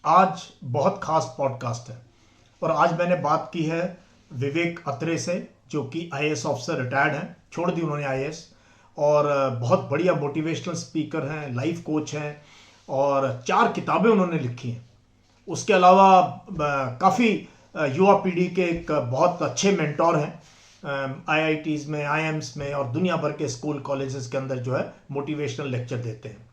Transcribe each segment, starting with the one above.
आज बहुत खास पॉडकास्ट है और आज मैंने बात की है विवेक अत्रे से, जो कि आईएएस ऑफिसर रिटायर्ड हैं, छोड़ दी उन्होंने आईएएस। और बहुत बढ़िया मोटिवेशनल स्पीकर हैं, लाइफ कोच हैं और 4 किताबें उन्होंने लिखी हैं। उसके अलावा काफ़ी युवा पीढ़ी के एक बहुत अच्छे मेंटोर हैं। आईआईटीज में, आईएम्स में और दुनिया भर के स्कूल कॉलेजेस के अंदर जो है मोटिवेशनल लेक्चर देते हैं।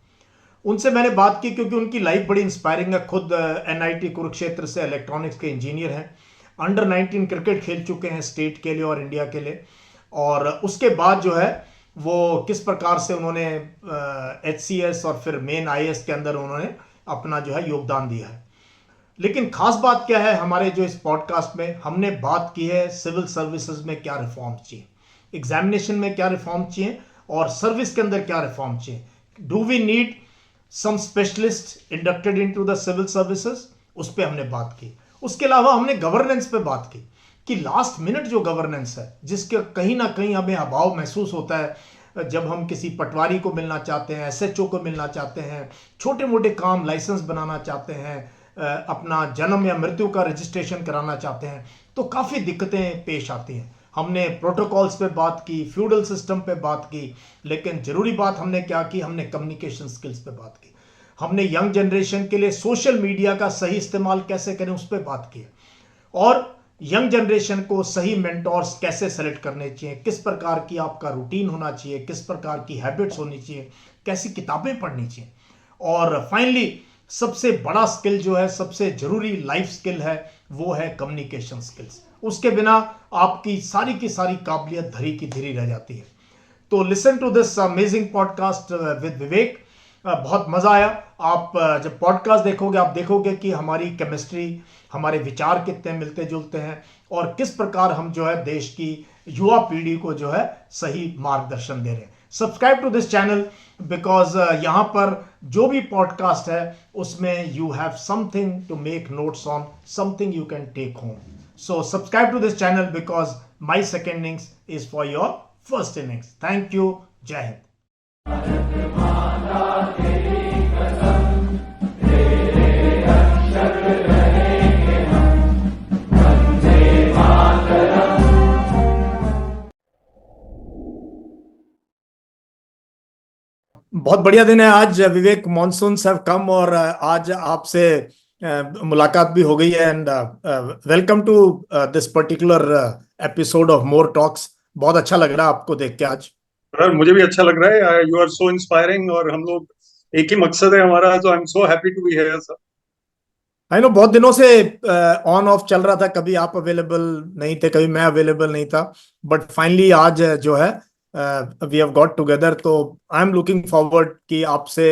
उनसे मैंने बात की क्योंकि उनकी लाइफ बड़ी इंस्पायरिंग है। खुद एनआईटी कुरुक्षेत्र से इलेक्ट्रॉनिक्स के इंजीनियर हैं। अंडर 19 क्रिकेट खेल चुके हैं स्टेट के लिए और इंडिया के लिए। और उसके बाद जो है वो किस प्रकार से उन्होंने एचसीएस और फिर मेन आईएएस के अंदर उन्होंने अपना जो है योगदान दिया है। लेकिन खास बात क्या है, हमारे जो इस पॉडकास्ट में हमने बात की है सिविल सर्विसेज में क्या रिफॉर्म चाहिए, एग्जामिनेशन में क्या रिफॉर्म चाहिए और सर्विस के अंदर क्या रिफॉर्म चाहिए। Do we need some specialist inducted into the civil services, उस पर हमने बात की। उसके अलावा हमने गवर्नेंस पे बात की कि लास्ट मिनट जो गवर्नेंस है, जिसके कहीं ना कहीं हमें अभाव महसूस होता है जब हम किसी पटवारी को मिलना चाहते हैं, एसएचओ को मिलना चाहते हैं, छोटे मोटे काम लाइसेंस बनाना चाहते हैं, अपना जन्म या मृत्यु का रजिस्ट्रेशन कराना चाहते हैं, तो काफ़ी दिक्कतें पेश आती हैं। हमने प्रोटोकॉल्स पे बात की, फ्यूडल सिस्टम पे बात की, लेकिन ज़रूरी बात हमने क्या की, हमने कम्युनिकेशन स्किल्स पे बात की। हमने यंग जनरेशन के लिए सोशल मीडिया का सही इस्तेमाल कैसे करें उस पर बात की। और यंग जनरेशन को सही मेंटोर्स कैसे सेलेक्ट करने चाहिए, किस प्रकार की आपका रूटीन होना चाहिए, किस प्रकार की हैबिट्स होनी चाहिए, कैसी किताबें पढ़नी चाहिए। और फाइनली सबसे बड़ा स्किल जो है, सबसे जरूरी लाइफ स्किल है, वो है कम्युनिकेशन स्किल्स। उसके बिना आपकी सारी की सारी काबिलियत धरी की धरी रह जाती है। तो listen to this amazing podcast with Vivek. बहुत मजा आया। आप जब पॉडकास्ट देखोगे आप देखोगे कि हमारी केमिस्ट्री, हमारे विचार कितने मिलते जुलते हैं और किस प्रकार हम जो है देश की युवा पीढ़ी को जो है सही मार्गदर्शन दे रहे हैं। Subscribe to this channel because यहाँ पर जो भी पॉडकास्ट है उसमें you have something to make notes on, something you can take home. So subscribe to this channel because my second innings is for your first innings. Thank you. जय हिंद। बहुत बढ़िया दिन है आज। विवेक, मॉनसून हैव कम और आज आपसे मुलाकात भी हो गई है। And welcome to this particular episode of more talks. बहुत अच्छा लग रहा है आपको देख के आज। सर मुझे भी अच्छा लग रहा है। यू आर सो इंस्पायरिंग और हम लोग एक ही मकसद है हमारा, तो I am so happy to be here sir. I know बहुत दिनों से ऑन ऑफ चल रहा था, कभी आप अवेलेबल नहीं थे, कभी मैं अवेलेबल नहीं था, बट फाइनली आज जो है वी हैव गॉट टुगेदर। तो आई एम लुकिंग फॉरवर्ड कि आपसे,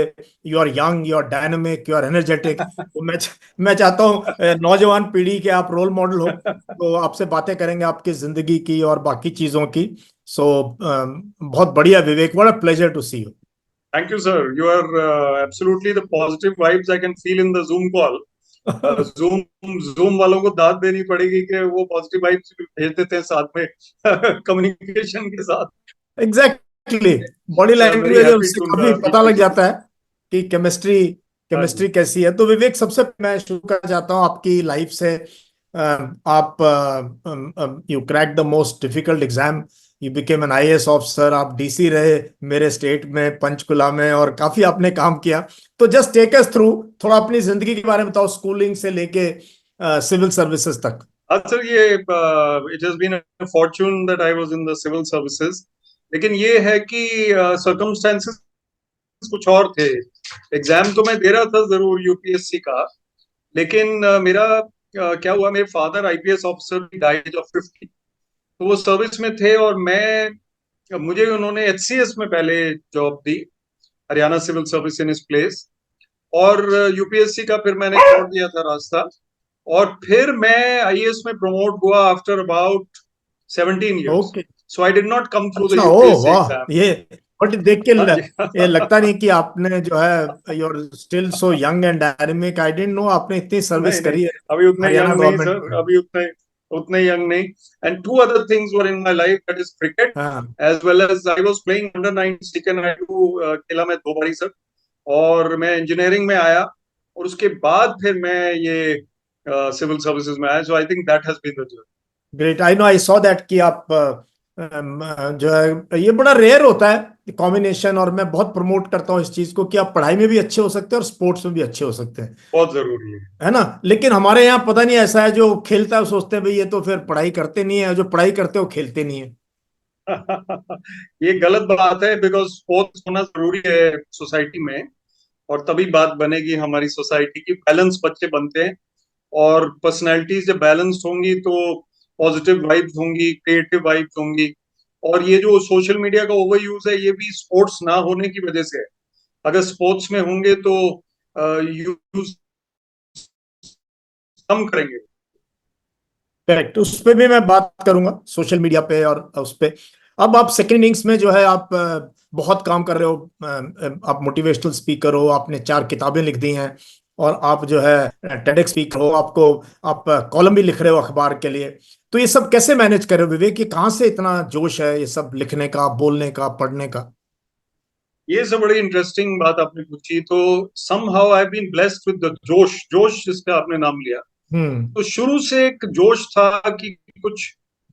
you are young, you are dynamic, you are energetic. तो मैं चाहता हूँ नौजवान पीढ़ी के आप रोल मॉडल हो, तो आपसे बातें करेंगे आपकी जिंदगी की और बाकी चीजों की। सो बहुत बढ़िया Vivek, what a pleasure to see you. Thank you sir, you are absolutely the positive vibes I can feel in the Zoom call. Zoom Zoom वालों को दाद देनी पड़ेगी कि वो पॉजिटिव वाइब्स भेज देते हैं साथ में कम्युनिकेशन के साथ। Exactly, body I am very language happy उससे टू काफी मीट पता विद लग यू। जाता है कि केमिस्ट्री हाँ जी। केमिस्ट्री कैसी है। तो विवेक, सबसे मैं शुरू करना चाहता हूँ आपकी लाइफ से। आप you crack the most difficult exam, you became an IAS officer, आप डीसी रहे मेरे स्टेट में पंचकुला में और काफी आपने काम किया। तो जस्ट टेक अस थ्रू, थोड़ा अपनी जिंदगी के बारे में बताओ, स्कूलिंग से लेके सिविल सर्विसेज तक। हाँ सर, ये it has been a fortune that I was in the civil services, लेकिन ये है कि सर्कमस्टेंसेस कुछ और थे। एग्जाम तो मैं दे रहा था जरूर यूपीएससी का, लेकिन मेरा क्या हुआ, मेरे father IPS officer died of 50, तो वो सर्विस में थे और मुझे उन्होंने एचसीएस में पहले जॉब दी, हरियाणा सिविल सर्विस इन इस प्लेस। और यूपीएससी का फिर मैंने छोड़ दिया था रास्ता, और फिर मैं आईएएस में प्रमोट हुआ after about 17 years. Okay. So I did not come through the अच्छा, ओ UPSC exam. वाह, ये बट देख के हाँ जी। ये लगता नहीं कि आपने जो है, you are still so young and dynamic. I didn't know आपने इतनी सर्विस नहीं नहीं, करी है अभी उतने हरियाणा यंग नहीं गवर्नमेंट सर, में। अभी उतने उतने यंग नहीं। And two other things were in my life, that is cricket हाँ। As well as I was playing under 9 chicken I too खेला मैं 2 बारी सर। और मैं इंजीनियरिंग में आया, और उसके बाद फिर मैं ये सिविल सर्विसेज में आया. So I think that has been the journey. Great, I know, I saw that कि आप जो है ये बड़ा रेयर होता है कॉम्बिनेशन, और मैं बहुत प्रमोट करता हूँ इस चीज को कि आप पढ़ाई में भी अच्छे हो सकते हैं और स्पोर्ट्स में भी अच्छे हो सकते हैं, बहुत जरूरी है. है ना। लेकिन हमारे यहाँ पता नहीं, ऐसा है जो खेलता है वो सोचते हैं भाई ये तो फिर पढ़ाई करते नहीं है, जो पढ़ाई करते हैं वो खेलते नहीं है। ये गलत बात है, बिकॉज स्पोर्ट्स होना जरूरी है सोसाइटी में. और तभी बात बनेगी हमारी सोसाइटी की. बैलेंस बच्चे बनते हैं, और पर्सनैलिटीज जब बैलेंस्ड होंगी तो पॉजिटिव वाइब्स होंगी, क्रिएटिव वाइब्स होंगी. और ये जो सोशल मीडिया का ओवर यूज है, ये भी स्पोर्ट्स ना होने की वजह से है. अगर स्पोर्ट्स में होंगे तो यूज कम करेंगे. करेक्ट, उस पर भी मैं बात करूंगा सोशल मीडिया पे और उस पे। अब आप सेकेंड इनिंग्स में जो है आप बहुत काम कर रहे हो, आप मोटिवेशनल स्पीकर हो, आपने 4 किताबें लिख दी हैं, और आप जो है टेडेक्स स्पीकर हो, आपको आप कॉलम भी लिख रहे हो अखबार के लिए। तो ये सब कैसे मैनेज कर रहे हो विवेक, ये कहाँ से इतना जोश है ये सब लिखने का, बोलने का, पढ़ने का? ये सब बड़ी इंटरेस्टिंग बात आपने पूछी. तो somehow I been blessed with the जोश. जोश जिसका आपने नाम लिया, हम्म। तो शुरू से एक जोश था कि कुछ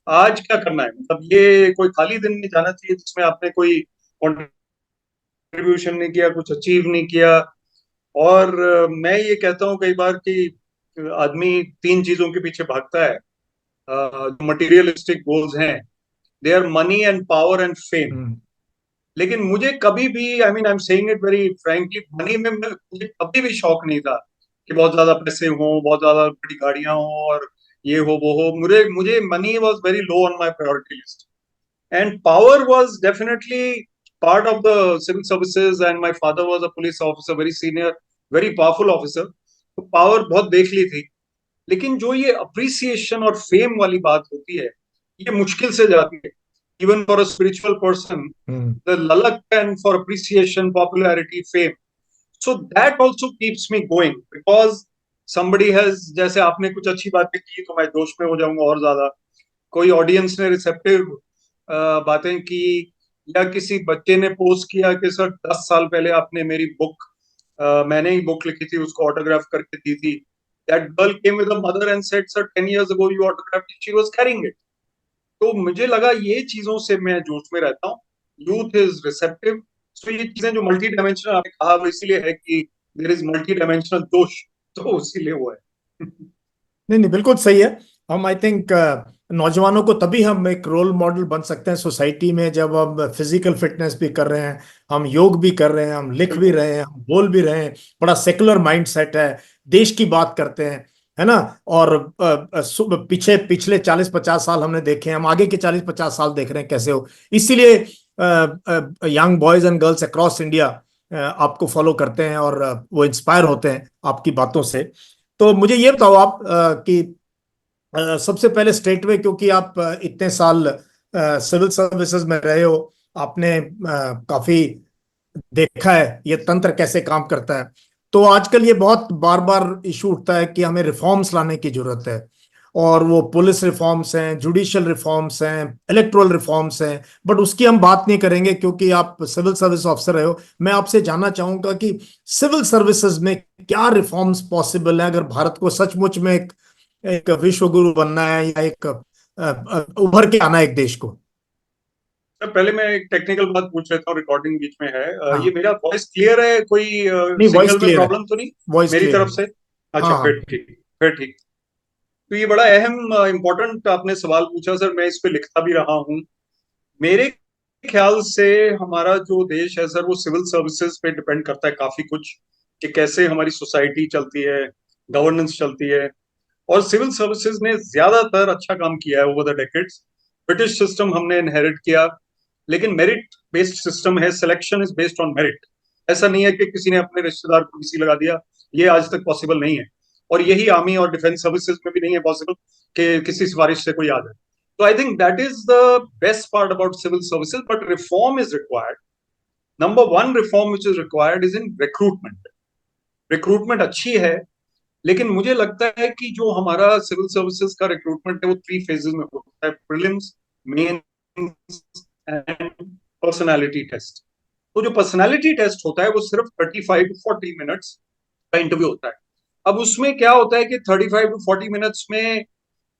आज क्या करना है. मतलब ये कोई खाली दिन नहीं जाना चाहिए जिसमें आपने कोई कंट्रीब्यूशन नहीं किया, कुछ अचीव नहीं किया. और मैं ये कहता हूँ कई बार कि आदमी 3 चीजों के पीछे भागता है. जो मटेरियलिस्टिक गोल्स हैं, they are money and power and fame. Hmm. लेकिन मुझे कभी भी, I mean I am saying it very frankly, money में मुझे कभी भी शौक नहीं था कि बहुत ज्यादा पैसे हो, बहुत ज्यादा बड़ी गाड़ियां हो, और ये हो वो हो. मुझे मुझे money was very low on my priority list. And power was definitely part of the civil services. And my father was a police officer, very senior, very powerful officer. तो पावर बहुत देख ली थी. लेकिन जो ये अप्रिसिएशन और fame वाली बात होती है, ये मुश्किल से जाती है. Even for a spiritual person, hmm. the lalakkan for appreciation, popularity, fame. So that also keeps me going, because somebody has, जैसे आपने कुछ अच्छी बातें की तो मैं जोश में हो जाऊंगा और ज्यादा. कोई ऑडियंस ने रिसेप्टिव बातें की, या किसी बच्चे ने पोस्ट किया कि सर 10 साल पहले आपने मेरी बुक, मैंने ही बुक लिखी थी, उसको ऑटोग्राफ करके दी थी. That girl came with a mother and said, sir 10 years ago you autographed it, she was carrying it. तो मुझे लगा ये चीजों से मैं जोश में रहता हूँ. Youth is receptive. तो ये चीजें जो मल्टी डायमेंशनल आपने कहा, वो इसीलिए है कि देयर इज मल्टी डायमेंशनल जोश. तो इसीलिए वो है. नहीं नहीं, बिल्कुल सही है। हम आई थिंक नौजवानों को तभी हम एक रोल मॉडल बन सकते हैं सोसाइटी में जब हम फिजिकल फिटनेस भी कर रहे हैं, हम योग भी कर रहे हैं, हम लिख भी बिल्कुल. रहे हैं, हम बोल भी रहे हैं, बड़ा सेकुलर माइंड सेट है, देश की बात करते हैं, है ना। और पीछे पिछले 40-50 साल हमने देखे हैं, हम आगे के 40-50 साल देख रहे हैं कैसे हो। इसीलिए young boys and girls across India आपको फॉलो करते हैं, और वो इंस्पायर होते हैं आपकी बातों से। तो मुझे ये बताओ आप कि सबसे पहले स्ट्रेटवे, क्योंकि आप इतने साल सिविल सर्विसेज में रहे हो, आपने काफी देखा है ये तंत्र कैसे काम करता है। तो आजकल ये बहुत बार बार इशू उठता है कि हमें रिफॉर्म्स लाने की जरूरत है, और वो पुलिस रिफॉर्म्स हैं, जुडिशियल रिफॉर्म्स हैं, इलेक्टोरल रिफॉर्म्स हैं, बट उसकी हम बात नहीं करेंगे क्योंकि आप सिविल सर्विस ऑफिसर रहे हो। मैं आपसे जानना चाहूंगा कि सिविल सर्विसेज में क्या रिफॉर्म्स पॉसिबल है अगर भारत को सचमुच में एक विश्व गुरु बनना है, या एक उभर के आना है एक देश को। सर पहले मैं एक टेक्निकल बात पूछ लेता हूँ, रिकॉर्डिंग बीच में है. ये हाँ, मेरा वॉइस क्लियर है? कोई नहीं, वॉइस सिग्नल में क्लियर है, प्रॉब्लम तो नहीं वॉइस मेरी क्लियर तरफ है। से? अच्छा, हाँ हाँ। फिर ठीक. फिर ठीक. तो ये बड़ा अहम इम्पोर्टेंट आपने सवाल पूछा सर. मैं इस पे लिखता भी रहा हूँ. मेरे ख्याल से हमारा जो देश है सर, वो सिविल सर्विसेज पे डिपेंड करता है काफी कुछ, कि कैसे हमारी सोसाइटी चलती है, गवर्नेंस चलती है. और सिविल सर्विसेज ने ज्यादातर अच्छा काम किया है over the decades. British system हमने इनहेरिट किया, लेकिन मेरिट बेस्ड सिस्टम है. Selection is based on merit. ऐसा नहीं है कि किसी ने अपने रिश्तेदार को किसी लगा दिया. ये आज तक पॉसिबल नहीं है. और यही आर्मी और डिफेंस सर्विसेज में भी नहीं है पॉसिबल कि किसी सिफारिश से कोई आ जाए. So I think that is the best part about civil services, but reform is required. Number one reform which is required is in recruitment. Recruitment अच्छी है, लेकिन मुझे लगता है कि जो हमारा सिविल सर्विसेज का रिक्रूटमेंट है वो 3 phases में होता है: prelims, mains and personality test. तो जो पर्सनालिटी टेस्ट होता है वो सिर्फ 35 to 40 minutes का इंटरव्यू होता है। अब उसमें क्या होता है कि 35 to 40 मिनट्स में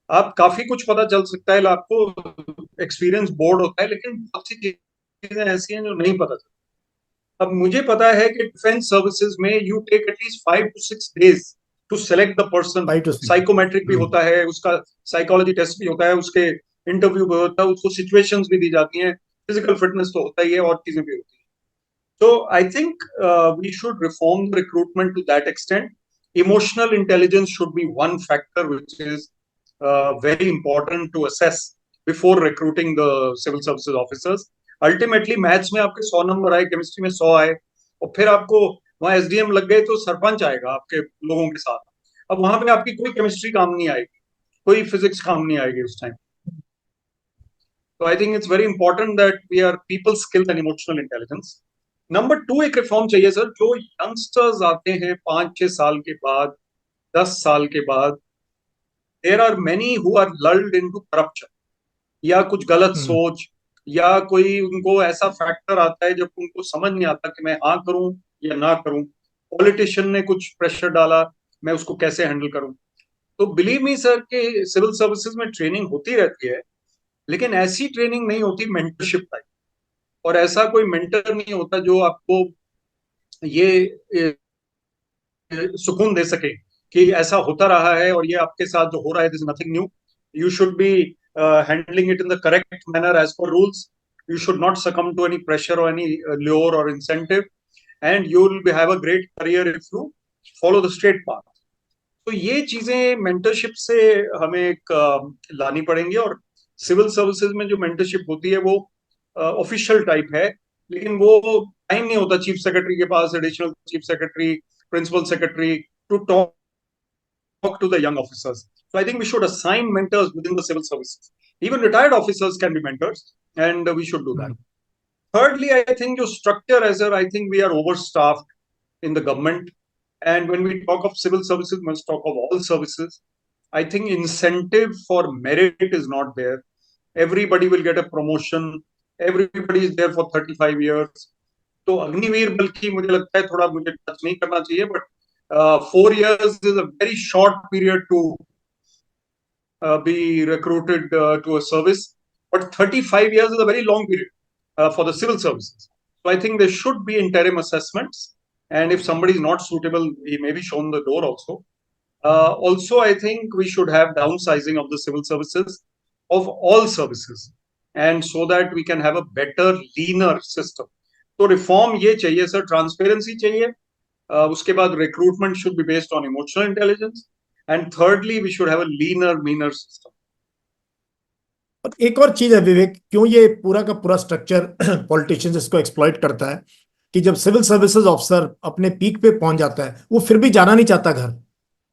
आप काफी कुछ पता चल सकता है, आपको एक्सपीरियंस बोर्ड होता है, लेकिन बहुत सी चीजें ऐसी हैं जो नहीं पता चलती। अब मुझे पता है कि डिफेंस सर्विसेज में you take at least 5 to 6 days to select the person. 5 to 6। Psychometric भी होता है उसका, साइकोलॉजी टेस्ट भी होता है उसके, इंटरव्यू भी होता है, उसको सिचुएशंस भी दी जाती हैं, फिजिकल फिटनेस तो होता ही है, और चीजें भी होती हैं। So I think we should reform the recruitment to that extent. Emotional intelligence should be one factor which is very important to assess before recruiting the civil services officers. Ultimately, maths में आपके 100 number आए, chemistry में 100 आए, और फिर आपको वहाँ SDM लग गए तो सरपंच आएगा आपके लोगों के साथ। अब वहां पे आपकी कोई केमिस्ट्री काम नहीं आएगी, कोई फिजिक्स काम नहीं आएगी उस टाइम। तो I think it's very important that we are people skills and emotional intelligence. Number 2 एक रिफॉर्म चाहिए सर, जो यंगस्टर्स आते हैं 5-6 साल के बाद, 10 साल के बाद, there are many who are lulled into corruption, या कुछ गलत हम्म। सोच, या कोई उनको ऐसा फैक्टर आता है जब उनको समझ नहीं आता कि मैं हाँ करूं या ना करूं, पॉलिटिशियन ने कुछ प्रेशर डाला, मैं उसको कैसे हैंडल करूं। तो बिलीव मी सर कि सिविल सर्विसेज में ट्रेनिंग होती रहती है, लेकिन ऐसी ट्रेनिंग नहीं होती मेंटरशिप टाइप, और ऐसा कोई मेंटर नहीं होता जो आपको ये सुकून दे सके कि ऐसा होता रहा है और ये आपके साथ जो हो रहा है this nothing new. You should be handling it in the correct manner as per rules. You should not succumb to any pressure or any lure or incentive, and you will have a great career if you follow the straight path. तो ये चीजें mentorship से हमें एक लानी पड़ेंगी, और civil services में जो मेंटरशिप होती है वो ऑफिशियल टाइप है, लेकिन वो टाइम नहीं होता चीफ सेक्रेटरी के पास, additional chief secretary, principal secretary, to talk to the young officers. So I think we should assign mentors within the civil services. Even retired officers can be mentors, and we should do that. Thirdly, I think your structure as I think we are overstaffed in the government. And when we talk of civil services, we must talk of all services. I think incentive for merit is not there. Everybody will get a promotion. Everybody is there for 35 years. तो अग्निवीर बल्कि मुझे लगता है थोड़ा मुझे touch नहीं करना चाहिए, but 4 years is a very short period to be recruited to a service, but 35 years is a very long period for the civil services. So I think there should be interim assessments, and if somebody is not suitable, he may be shown the door also. Also, I think we should have downsizing of the civil services, of all services, and so that we can have a better, leaner system. तो reform ये चाहिए सर, transparency चाहिए, उसके बाद recruitment should be based on emotional intelligence, and thirdly we should have a leaner meaner system. और एक और चीज है विवेक, क्यों ये पूरा का पूरा स्ट्रक्चर पॉलिटिशियंस इसको एक्सप्लॉइट करता है कि जब सिविल सर्विसेज ऑफिसर अपने पीक पे पहुंच जाता है वो फिर भी जाना नहीं चाहता घर,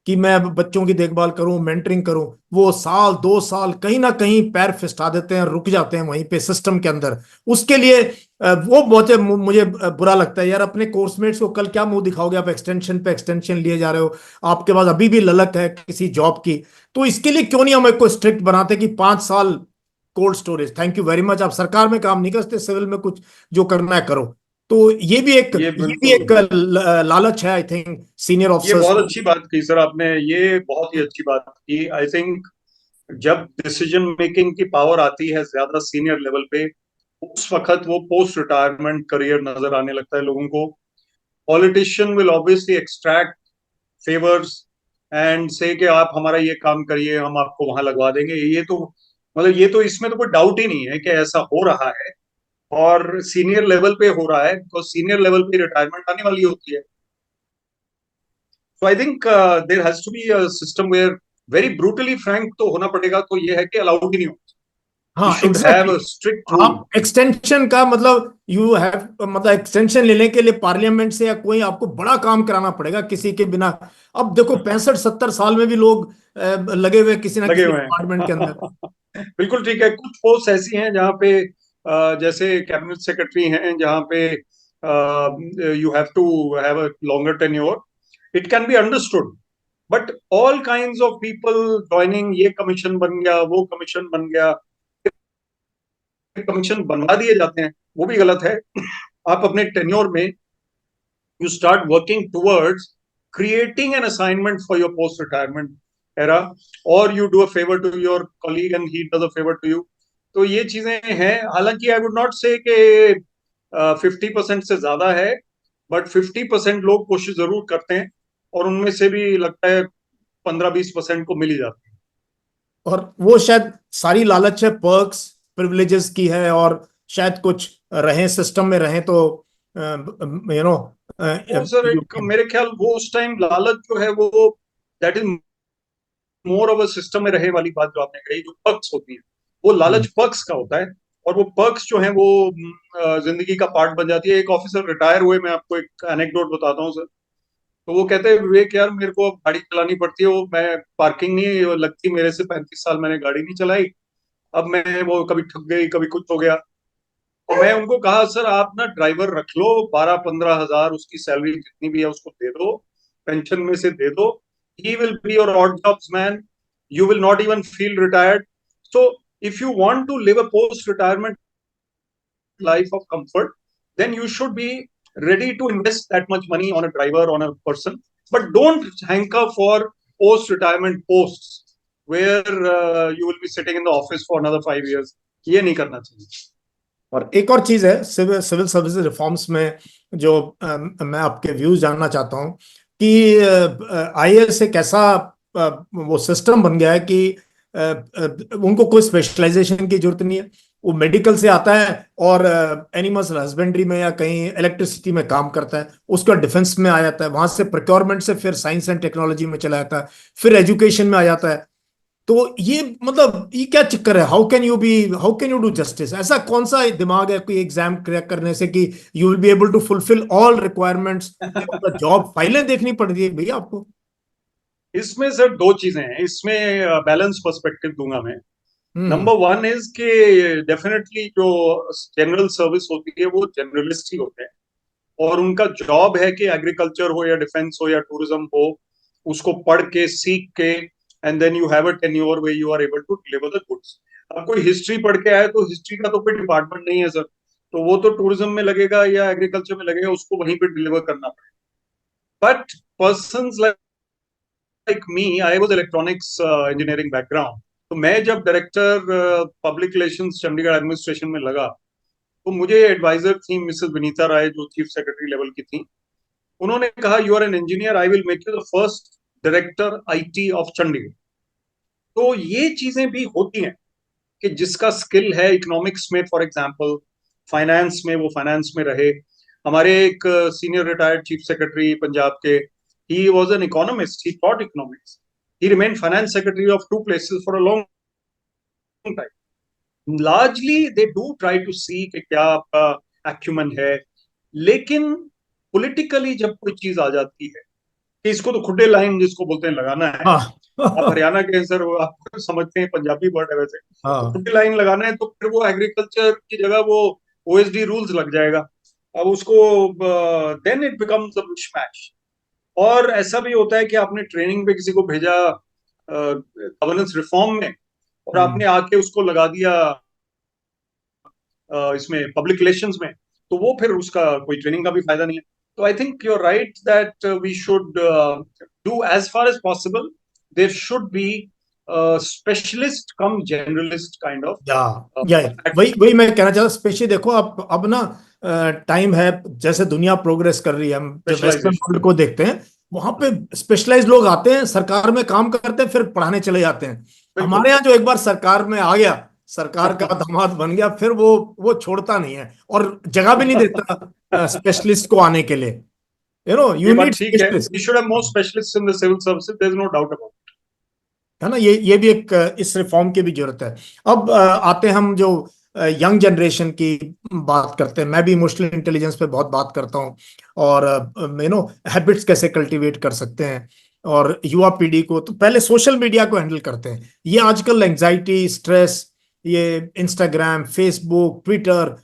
कि मैं अब बच्चों की देखभाल करूं, मेंटरिंग करूं। वो साल 2 साल कहीं ना कहीं पैर फिसला देते हैं, रुक जाते हैं वहीं पे सिस्टम के अंदर। उसके लिए वो बहुत मुझे बुरा लगता है यार, अपने कोर्समेट्स को कल क्या मुंह दिखाओगे, आप एक्सटेंशन पे एक्सटेंशन लिए जा रहे हो, आपके पास अभी भी ललक है किसी जॉब की। तो इसके लिए क्यों नहीं हम एक को स्ट्रिक्ट बनाते कि 5 साल cold storage, thank you very much, आप सरकार में काम नहीं करते, सिविल में कुछ जो करना है करो। तो ये भी एक लालच है आई थिंक सीनियर ये ऑफिसर्स बहुत को। अच्छी बात की सर आपने, ये बहुत ही अच्छी बात की। आई थिंक जब डिसीजन मेकिंग की पावर आती है ज्यादा सीनियर लेवल पे, उस वक्त वो पोस्ट रिटायरमेंट करियर नजर आने लगता है लोगों को। Politician will obviously extract favours and से कि आप हमारा ये काम करिए, हम आपको वहां लगवा देंगे। ये तो मतलब ये तो इसमें तो कोई डाउट ही नहीं है कि ऐसा हो रहा है, और सीनियर लेवल पे हो रहा है, बिकॉज सीनियर लेवल पे रिटायरमेंट आने वाली होती है। So I think there has to be a system where, very brutally frank तो होना पड़ेगा, तो ये है कि अलाउड ही नहीं होता। वी हाँ should have exactly a strict exactly. Rule. आप एक्सटेंशन का मतलब यू हैव, मतलब एक्सटेंशन लेने के लिए पार्लियामेंट से या कोई आपको बड़ा काम कराना पड़ेगा किसी के बिना। अब देखो 65-70 साल में भी लोग लगे हुए किसी ना लगे किसी हुए डिपार्टमेंट के अंदर। हैं बिल्कुल ठीक है। कुछ पोस्ट ऐसी हैं जहाँ पे जैसे कैबिनेट सेक्रेटरी हैं, जहाँ पे you have to have a longer tenure, it can be understood, but all kinds of people joining, ये कमीशन बन गया, वो कमीशन बन गया, कमीशन बनवा दिए जाते हैं, वो भी गलत है। आप अपने टेन्योर में you start working towards creating an assignment for your post retirement era, or you do a favor to your colleague and he does a favor to you. तो ये चीजें हैं. हालांकि आई वुड नॉट से कि 50% से ज्यादा है, बट 50% लोग कोशिश जरूर करते हैं, और उनमें से भी लगता है 15-20% को मिल ही जाती है. और वो शायद सारी लालच है पर्क्स प्रिविलेजेस की है, और शायद कुछ रहे सिस्टम में रहे तो यू नो वो सर एक मेरे ख्याल वो उस टाइम लालच जो है वो that is more of a system में रहे वाली बात जो आपने कही. जो पर्क्स होती है वो लालच पर्क्स का होता है, और वो पर्क्स जो है वो जिंदगी का पार्ट बन जाती है. एक ऑफिसर रिटायर हुए, मैं आपको एक एनेक्डोट बताता हूँ सर. तो वो कहते हैं विवेक यार मेरे को अब गाड़ी चलानी पड़ती है, वो मैं पार्किंग नहीं लगती मेरे से, 35 साल मैंने गाड़ी नहीं चलाई. अब मैं वो कभी ठग गई कभी कुछ हो गया. तो मैं उनको कहा सर आप ना ड्राइवर रख लो, 12-15 हजार उसकी सैलरी जितनी भी है उसको दे दो, पेंशन में से दे दो. He will be your odd jobs man, you will not even feel retired. So if you want to live a post retirement life of comfort, then you should be ready to invest that much money on a driver, on a person. But don't hanker for post-retirement posts where you will be sitting in the office for another 5 years. ये नहीं करना चाहिए. और एक और चीज है civil services reforms में जो मैं आपके व्यूज जानना चाहता हूँ कि आईएएस एक ऐसा वो सिस्टम बन गया है कि उनको कोई स्पेशलाइजेशन की जरूरत नहीं है. वो मेडिकल से आता है और एनिमल्स हस्बेंड्री में या कहीं इलेक्ट्रिसिटी में काम करता है, उसका डिफेंस में आ जाता है, वहां से प्रोक्योरमेंट से फिर साइंस एंड टेक्नोलॉजी में चला जाता है, फिर एजुकेशन में आ जाता है. तो ये मतलब ये क्या चक्कर है? How can you do justice? ऐसा कौन सा दिमाग है कोई एग्जाम क्रैक करने से कि you will be able to fulfil all requirements of the job? फाइलें देखनी पड़ रही है भैया आपको. इसमें सर दो चीजें हैं, इसमें बैलेंस पर्सपेक्टिव दूंगा मैं. हम्म. नंबर वन इज कि डेफिनेटली जो जनरल सर्विस होती है वो जनरलिस्ट ही होते हैं, और उनका जॉब है कि एग्रीकल्चर हो या डिफेंस हो या टूरिज्म हो, उसको पढ़ के सीख के and then you have a tenure way you are able to deliver the goods. अब कोई हिस्ट्री पढ़ के आए तो हिस्ट्री का तो कोई डिपार्टमेंट नहीं है सर, तो वो तो टूरिज्म में लगेगा या एग्रीकल्चर में लगेगा, उसको वहीं पे डिलीवर करना पड़ेगा. But person like me, I was electronics engineering background. तो मैं जब director public relations Chandigarh administration में लगा, तो मुझे एडवाइजर थी मिसेस विनीता राय जो चीफ सेक्रेटरी लेवल की थी. उन्होंने कहा you are an engineer, I will make you the first director IT of Chandigarh. तो ये चीजें भी होती हैं कि जिसका स्किल है इकोनॉमिक्स में फॉर एग्जांपल, फाइनेंस में, वो फाइनेंस में रहे. हमारे एक senior retired chief secretary Punjab के, he was an economist, he taught economics, he remain finance secretary of 2 places for a long time. Largely they do try to see कि क्या आपका एक्यूमेन है. लेकिन पॉलिटिकली जब कोई चीज आ जाती है कि इसको तो खुडे लाइन जिसको बोलते हैं लगाना है, आप हाँ. हरियाणा के सर आप समझते हैं, पंजाबी वर्ड है वैसे, तो हाँ. खुडे लाइन लगाना है तो फिर वो एग्रीकल्चर की जगह वो ओएसडी रूल्स लग जाएगा. अब उसको then it becomes a mishmash. और ऐसा भी होता है कि आपने ट्रेनिंग पे किसी को भेजा गवर्नेंस रिफॉर्म में, और आपने आके उसको लगा दिया इसमें पब्लिक रिलेशंस में, तो वो फिर उसका कोई ट्रेनिंग का भी फायदा नहीं है. तो I think you are right that we should do as far as possible, there should be specialist cum generalist kind of. या वही वही मैं कहना चाहता. स्पेशली देखो आप अब ना टाइम है, जैसे दुनिया प्रोग्रेस कर रही है, हम जब वेस्टर्न वर्ल्ड को देखते हैं वहां पे स्पेशलाइज्ड लोग आते हैं, सरकार में काम करते हैं, फिर पढ़ाने चले जाते हैं. हमारे यहाँ जो एक बार सरकार में आ गया, सरकार का दामाद बन गया, फिर वो छोड़ता नहीं है और जगह भी नहीं देता स्पेशलिस्ट को आने के लिए. You need specialist. We should have more specialists in the civil services, there is no doubt about, है ना. ये भी एक इस रिफॉर्म की भी जरूरत है. अब आते हैं हम जो यंग जनरेशन की बात करते हैं. मैं भी इमोशनल इंटेलिजेंस पे बहुत बात करता हूँ, और हैबिट्स कैसे कल्टीवेट कर सकते हैं, और युवा पीढ़ी को तो पहले सोशल मीडिया को हैंडल करते हैं. ये आजकल एंजाइटी, स्ट्रेस, ये Instagram, Facebook, Twitter,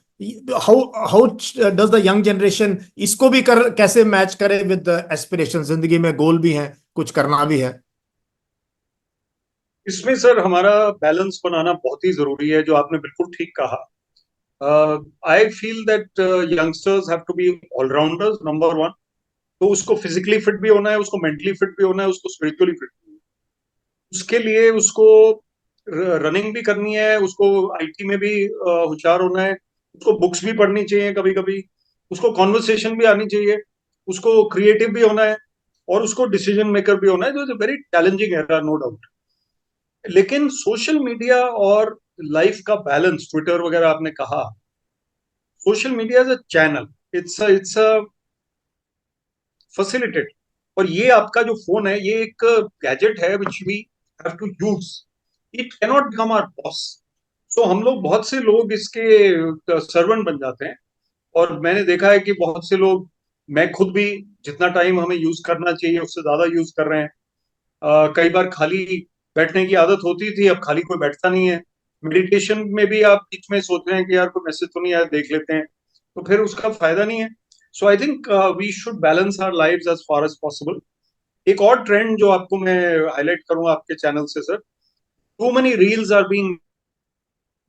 how how does the young generation इसको भी कैसे मैच करे विद एस्पिरेशन? जिंदगी में गोल भी है, कुछ करना भी है. इसमें सर हमारा बैलेंस बनाना बहुत ही जरूरी है, जो आपने बिल्कुल ठीक कहा. I feel that youngsters have to be allrounders, number one. तो उसको फिजिकली फिट भी होना है, उसको मेंटली फिट भी होना है, उसको स्पिरिचुअली फिट भी होना है। उसके लिए उसको रनिंग भी करनी है, उसको आईटी में भी होशियार होना है, उसको बुक्स भी पढ़नी चाहिए कभी कभी, उसको कॉन्वर्सेशन भी आनी चाहिए, उसको क्रिएटिव भी होना है, और उसको डिसीजन मेकर भी होना है, जो इज वेरी चैलेंजिंग है, नो डाउट। लेकिन सोशल मीडिया और लाइफ का बैलेंस, ट्विटर वगैरह आपने कहा, social media is a channel, it's a facilitate. और ये आपका जो फोन है, ये एक गैजेट है which we have to use, it cannot become our boss. So हम लोग, बहुत से लोग इसके सर्वेंट बन जाते हैं। और मैंने देखा है कि बहुत से लोग, मैं खुद भी, जितना टाइम हमें यूज करना चाहिए उससे ज्यादा यूज कर रहे हैं। कई बार खाली बैठने की आदत होती थी, अब खाली कोई बैठता नहीं है। मेडिटेशन में भी आप बीच में सोच रहे हैं कि यार कोई मैसेज तो नहीं आया, देख लेते हैं, तो फिर उसका फायदा नहीं है। So I think we should balance our lives as far as possible. एक और ट्रेंड जो आपको मैं हाईलाइट करूंगा आपके चैनल से sir, too many reels are being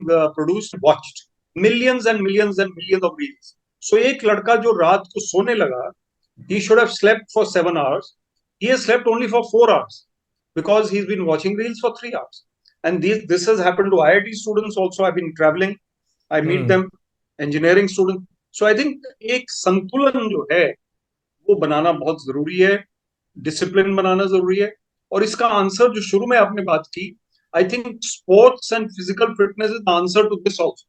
produced, watched, millions and millions of reels. So एक लड़का जो रात को सोने लगा, he should have slept for 7 hours. He has slept only for 4 hours because he's been watching reels for 3 hours. And this has happened to IIT students also. I've been traveling. I meet hmm. them, engineering students. So I think एक संतुलन जो है वो बनाना बहुत जरूरी है, discipline बनाना जरूरी है। और इसका आंसर जो शुरू में आपने बात की, I think sports and physical fitness is the answer to this also,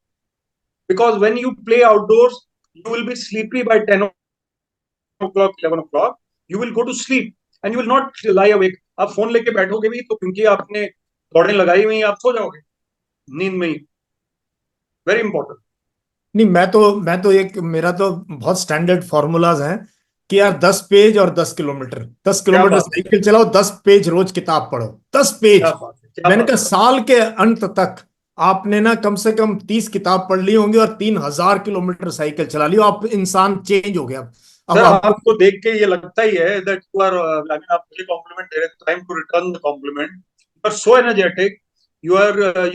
because when you play outdoors you will be sleepy by 10 o'clock, 11 o'clock, you will go to sleep and you will not lie awake. आप phone लेके बैठोगे भी तो क्योंकि आपने दौड़ें लगाई हुई, आप सो जाओगे नींद में ही। Very important. नहीं, मैं तो एक मेरा तो बहुत स्टैंडर्ड फॉर्मूलाज हैं कि यार 10 पेज और 10 किलोमीटर, दस क्या किलोमीटर बात है, साइकिल चलाओ, 10 पेज रोज किताब पढ़ो। 10 पेज। क्या बात है, क्या मैंने बात कहा है। साल के अंत तक आपने ना कम से कम 30 किताब पढ़ ली होंगी और 3,000 किलोमीटर साइकिल चला ली, आप इंसान चेंज हो गया। अब सर हमको आपको देख के ये लगता ही है that you are, I mean आप मुझे कॉम्प्लीमेंट दे रहे हैं, time to return the compliment. You are so energetic, you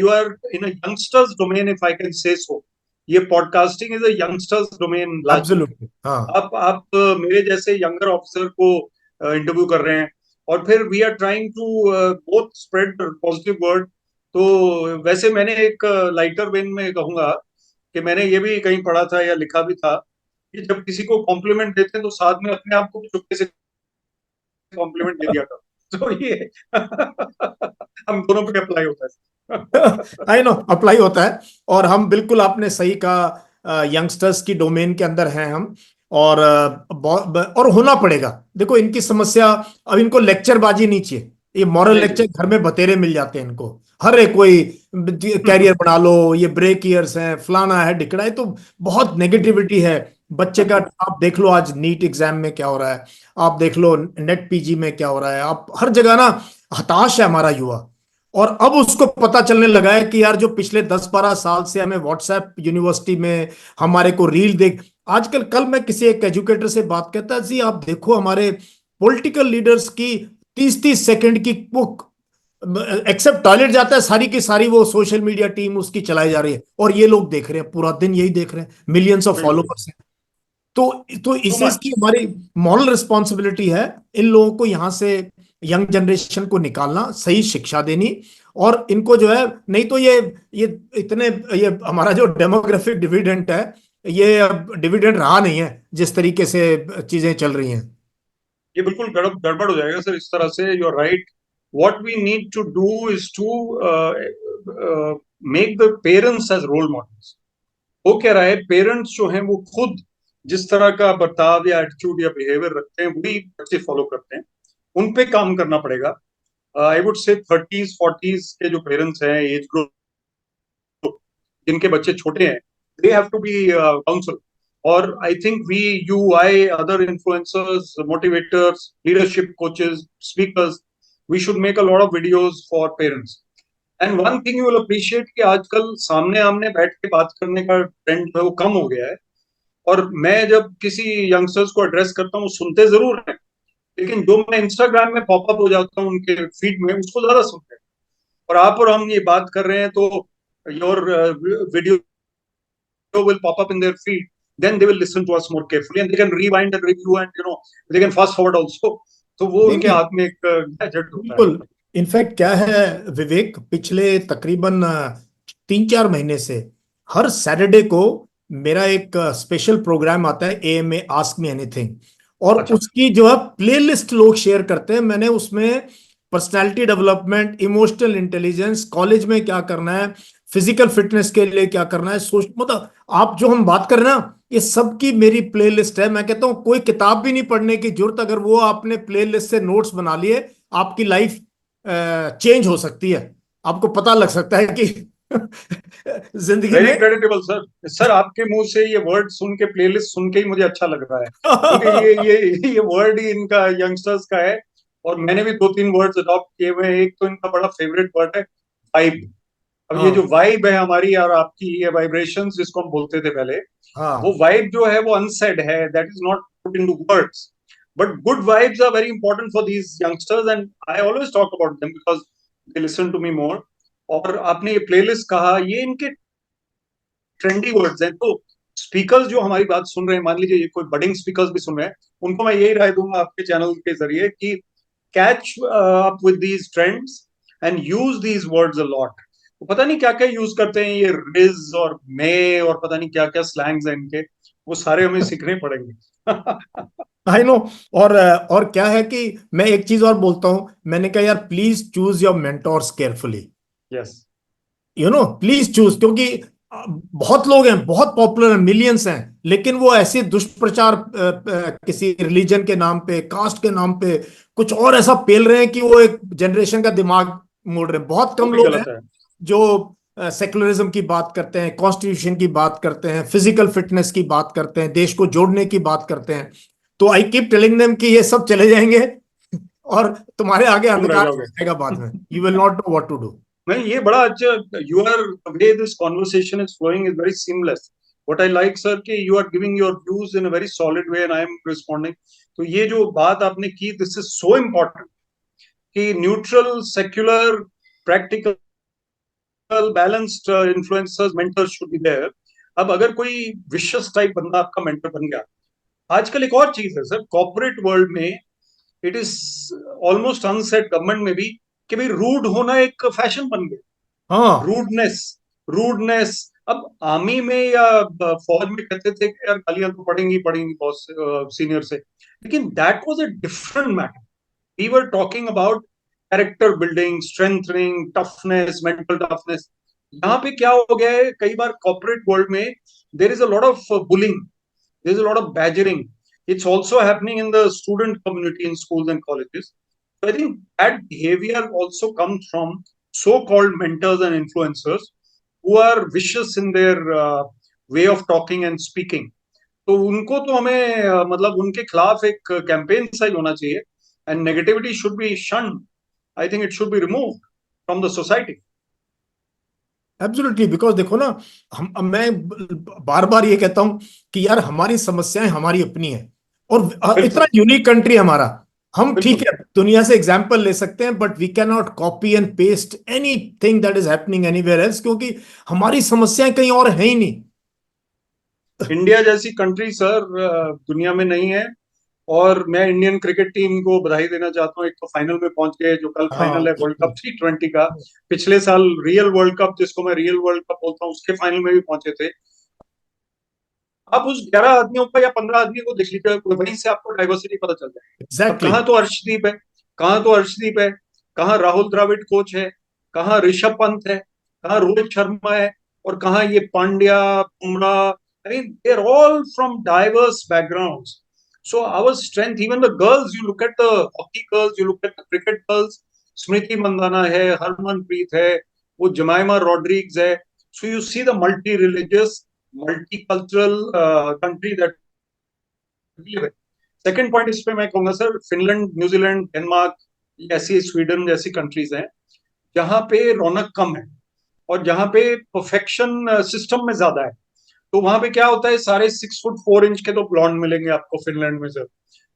are in a youngsters domain, if I can say so. ये podcasting is a youngsters domain largely. Absolutely, हाँ। आप मेरे जैसे यंगर ऑफिसर को इंटरव्यू कर रहे हैं, और फिर we are trying to both spread positive word. तो वैसे मैंने एक लाइटर वेन में कहूंगा कि मैंने ये भी कहीं पढ़ा था या लिखा भी था कि जब किसी को कॉम्प्लीमेंट देते हैं तो साथ में अपने आप को भी चुपके से कॉम्प्लीमेंट दे दिया था। तो ये हम दोनों पे अप्लाई होता है। आई नो, अप्लाई होता है। और हम बिल्कुल, आपने सही कहा, यंगस्टर्स की डोमेन के अंदर हैं हम। और और होना पड़ेगा। देखो इनकी समस्या, अब इनको लेक्चरबाजी नहीं चाहिए। ये मॉरल नहीं लेक्चर चाहिए। घर में बतेरे मिल जाते हैं इनको। हर एक कोई कैरियर बना लो, ये ब्रेक ईयर्स हैं, फलाना है, ढिकड़ा है, तो बहुत नेगेटिविटी है। बच्चे का आप देख लो आज नीट एग्जाम में क्या हो रहा है, आप देख लो नेट पीजी में क्या हो रहा है, आप हर जगह ना हताश है हमारा युवा। और अब उसको पता चलने लगा है कि यार जो पिछले 10-12 साल से हमें व्हाट्सएप यूनिवर्सिटी में हमारे को रील देख, आजकल, कल मैं किसी एक एजुकेटर से बात करता जी, आप देखो हमारे पॉलिटिकल लीडर्स की 30-30 सेकंड की वो, एक्सेप्ट टॉयलेट जाता है सारी की सारी वो सोशल मीडिया टीम उसकी चलाई जा रही है, और ये लोग देख रहे हैं, पूरा दिन यही देख रहे हैं, मिलियंस ऑफ बिल्कुल। फॉलोअर्स हैं। तो टू इसे इसकी मच। हमारी मॉरल रिस्पॉन्सिबिलिटी है इन लोगों को यहाँ से, यंग जनरेशन को निकालना, सही शिक्षा देनी। और इनको जो है, नहीं तो ये इतने, ये हमारा जो डेमोग्राफिक डिविडेंड है, ये अब डिविडेंड रहा नहीं है जिस तरीके से चीजें चल रही हैं। ये बिल्कुल गड़बड़ हो जाएगा सर इस तरह से। You are right. What we need to do is to make the parents as role models. हो क्या रहा है, पेरेंट्स जो हैं वो खुद जिस तरह का बर्ताव या एटीट्यूड या बिहेवियर रखते हैं वही बच्चे फॉलो करते हैं। उन पे काम करना पड़ेगा। I would say 30s 40s के जो पेरेंट्स हैं, एज ग्रुप जिनके बच्चे छोटे हैं, they have to be counsel. और I think we, you, I, other influencers, motivators, leadership coaches, speakers, we should make a lot of videos for parents. And one thing you will appreciate कि आजकल सामने आमने बैठ के बात करने का ट्रेंड जो है वो कम हो गया है। और मैं जब किसी यंगस्टर्स को एड्रेस करता हूँ, सुनते जरूर हैं, लेकिन जो मैं इंस्टाग्राम में पॉपअप हो जाता हूँ उनके फीड में, उसको ज्यादा सुनते हैं। और हम ये बात कर रहे हैं तो your video will pop up in their feed then they will listen to us more carefully and they can rewind and review and they can fast forward also. तो वो नहीं उनके नहीं, हाथ में एक गैजेट होता है. बिल्कुल. इनफैक्ट क्या है विवेक, पिछले तकरीबन 3-4 महीने से हर सैटरडे को मेरा एक स्पेशल प्रोग्राम आता है, AMA आस्क मी एनीथिंग. और अच्छा. उसकी जो है प्लेलिस्ट लोग शेयर करते हैं. मैंने उसमें personality development, emotional intelligence, college में क्या करना है, फिजिकल फिटनेस के लिए क्या करना है, सोच मतलब आप जो हम बात करें ना, ये सब की मेरी प्लेलिस्ट है. मैं कहता हूँ कोई किताब भी नहीं पढ़ने की जरूरत. अगर वो आपने प्लेलिस्ट से नोट्स बना लिए, आपकी लाइफ चेंज हो सकती है. आपको पता लग सकता है कि जिंदगी वेरी में. Creditable sir. सर आपके मुंह से ये वर्ड सुन के, प्लेलिस्ट सुन के ही मुझे अच्छा लग रहा है, क्योंकि ये वर्ड ही इनका यंगस्टर्स का है. और मैंने भी 2-3 वर्ड्स अडॉप्ट किए हुए हैं. एक तो इनका बड़ा फेवरेट वर्ड है वाइब. अब ये जो हाँ वाइब है हमारी और आपकी, ये वाइब्रेशंस जिसको हम बोलते थे पहले, वो हाँ. वाइब जो है वो अनसेड है, that is not put into words. But good vibes are very important for these youngsters and I always talk about them because they listen to me more. और आपने ये प्लेलिस्ट कहा, ये इनके ट्रेंडी वर्ड्स हैं. तो speakers जो हमारी बात सुन रहे हैं, मान लीजिए ये कोई बडिंग स्पीकर्स भी सुन रहे हैं, उनको मैं यही राय दूंगा आपके चैनल के जरिए कि catch up with these trends and use these words a lot. तो पता नहीं क्या क्या यूज करते हैं ये रिज और मे और पता नहीं क्या क्या स्लैंग्स हैं इनके, वो सारे हमें सीखने पड़ेंगे. I know. और क्या है कि मैं एक चीज और बोलता हूं. मैंने कहा यार please choose your mentors carefully. Yes. Please choose. क्योंकि बहुत लोग हैं, बहुत पॉपुलर हैं, मिलियंस हैं, लेकिन वो ऐसे दुष्प्रचार किसी रिलीजन के नाम पे, कास्ट के नाम पे कुछ और ऐसा पेल रहे हैं कि वो एक जनरेशन का दिमाग मोड़ रहे हैं. बहुत वो कम भी लोग हैं गलत है. जो सेकुलरिज्म की बात करते हैं, कॉन्स्टिट्यूशन की बात करते हैं, फिजिकल फिटनेस की बात करते हैं, देश को जोड़ने की बात करते हैं. तो आई कीप टेलिंग देम कि ये सब चले जाएंगे और तुम्हारे आगे तुम रह अंधकार जाओगे. आएगा बाद में. You will not know what to do. नहीं, ये बड़ा अच्छा. You are, the way this conversation is flowing is very seamless. What I like sir कि you are giving your views in a very solid way and I am responding. तो ये जो बात आपने की, दिस इज सो इम्पोर्टेंट कि neutral, secular, practical, balanced influencers, mentors should be there. अब अगर कोई विशियस टाइप बंदा आपका मेंटर बन गया, आजकल एक और चीज है सर कॉर्पोरेट वर्ल्ड में, it is almost unsaid government में भी, कि भाई रूड होना एक फैशन बन गया. हाँ. Rudeness, rudeness. अब आर्मी में या फौज में कहते थे कि यार गालियां तो पड़ेंगी पड़ेंगी बॉस, सीनियर से, लेकिन that was a different matter. We were talking about character building, strengthening, toughness, mental toughness. यहाँ पे क्या हो गया है, कई बार कॉर्पोरेट वर्ल्ड में there is a lot of bullying, there is a lot of badgering. It's also happening in the student community in schools and colleges. So I think that behavior also comes from so-called mentors and influencers who are vicious in their way of talking and speaking. तो उनको तो हमें मतलब उनके खिलाफ एक campaign size होना चाहिए and negativity should be shunned. I think it should be removed from the society. Absolutely. Because देखो ना, मैं बार बार ये कहता हूं कि यार हमारी समस्याएं हमारी अपनी है. और इतना बिल्कुल. यूनिक कंट्री हमारा. हम ठीक बिल्कुल. है दुनिया से एग्जाम्पल ले सकते हैं, but we can not copy and paste anything that is happening anywhere else, क्योंकि हमारी समस्याएं कहीं और है ही नहीं. इंडिया जैसी कंट्री सर दुनिया में नहीं है. और मैं इंडियन क्रिकेट टीम को बधाई देना चाहता हूँ. एक तो फाइनल में पहुंच गए, जो कल फाइनल हाँ है वर्ल्ड कप T20 का. पिछले साल रियल वर्ल्ड कप, जिसको मैं रियल वर्ल्ड कप बोलता हूँ, उसके फाइनल में भी पहुंचे थे. आप उस 11 आदमियों का या 15 आदमी को देख लीजिए, वहीं से आपको डाइवर्सिटी पता चल जाए. अब एग्जैक्टली. कहाँ तो अर्शदीप है, कहाँ तो अर्शदीप है, कहाँ राहुल द्रविड़ कोच है, कहाँ ऋषभ पंत है, कहाँ रोहित शर्मा है, और कहाँ ये Pandya, Bumrah. I mean they are all from diverse backgrounds. So our strength, even the girls, you look at the hockey girls, you look at the cricket girls, स्मृति मंदाना है, हरमनप्रीत है, वो जमाइमा रॉड्रिग्स है. So you see the multi-religious, multicultural country that we live in. Second point इस पे मैं कहूंगा sir, Finland, New Zealand, Denmark, ऐसी Sweden जैसी कंट्रीज हैं जहाँ पे रौनक कम है और जहाँ पे परफेक्शन सिस्टम में ज्यादा है. तो वहां पे क्या होता है, सारे 6 फुट 4 इंच के तो ब्लॉन्ड मिलेंगे आपको फिनलैंड में सर.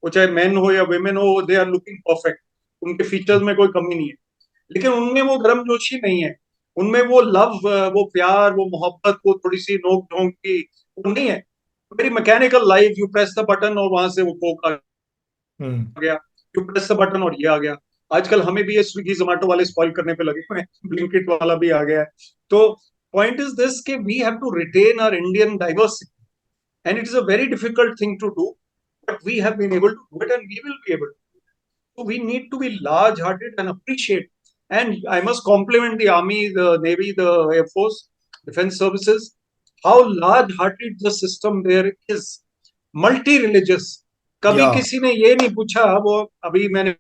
वो चाहे मैन हो या वेमेन हो, दे आर लुकिंग परफेक्ट. उनके फीचर्स में कोई कमी नहीं है, लेकिन उनमें वो गर्मजोशी नहीं है, उनमें वो लव, वो प्यार, वो मोहब्बत, वो थोड़ी सी नोक झोंक की वो नहीं है. Very mechanical life, you press the button और वहां से वो कोक आ हम्म। गया, यू प्रेस द बटन और ये आ गया। आजकल हमें भी ये स्विगी जोमेटो वाले स्पॉइल करने पे लगे हुए हैं, ब्लिंकिट वाला भी आ गया है। तो पॉइंट इज दिस कि we have to retain our Indian diversity, and it is a very difficult thing to do, but we have been able to do it, and we will be able to do it. So we need to be large hearted and appreciate. And I must compliment the army, the navy, the air force, defense services, how large hearted the system there is, multi religious। कभी या किसी ने ये नहीं पूछा। वो अभी मैंने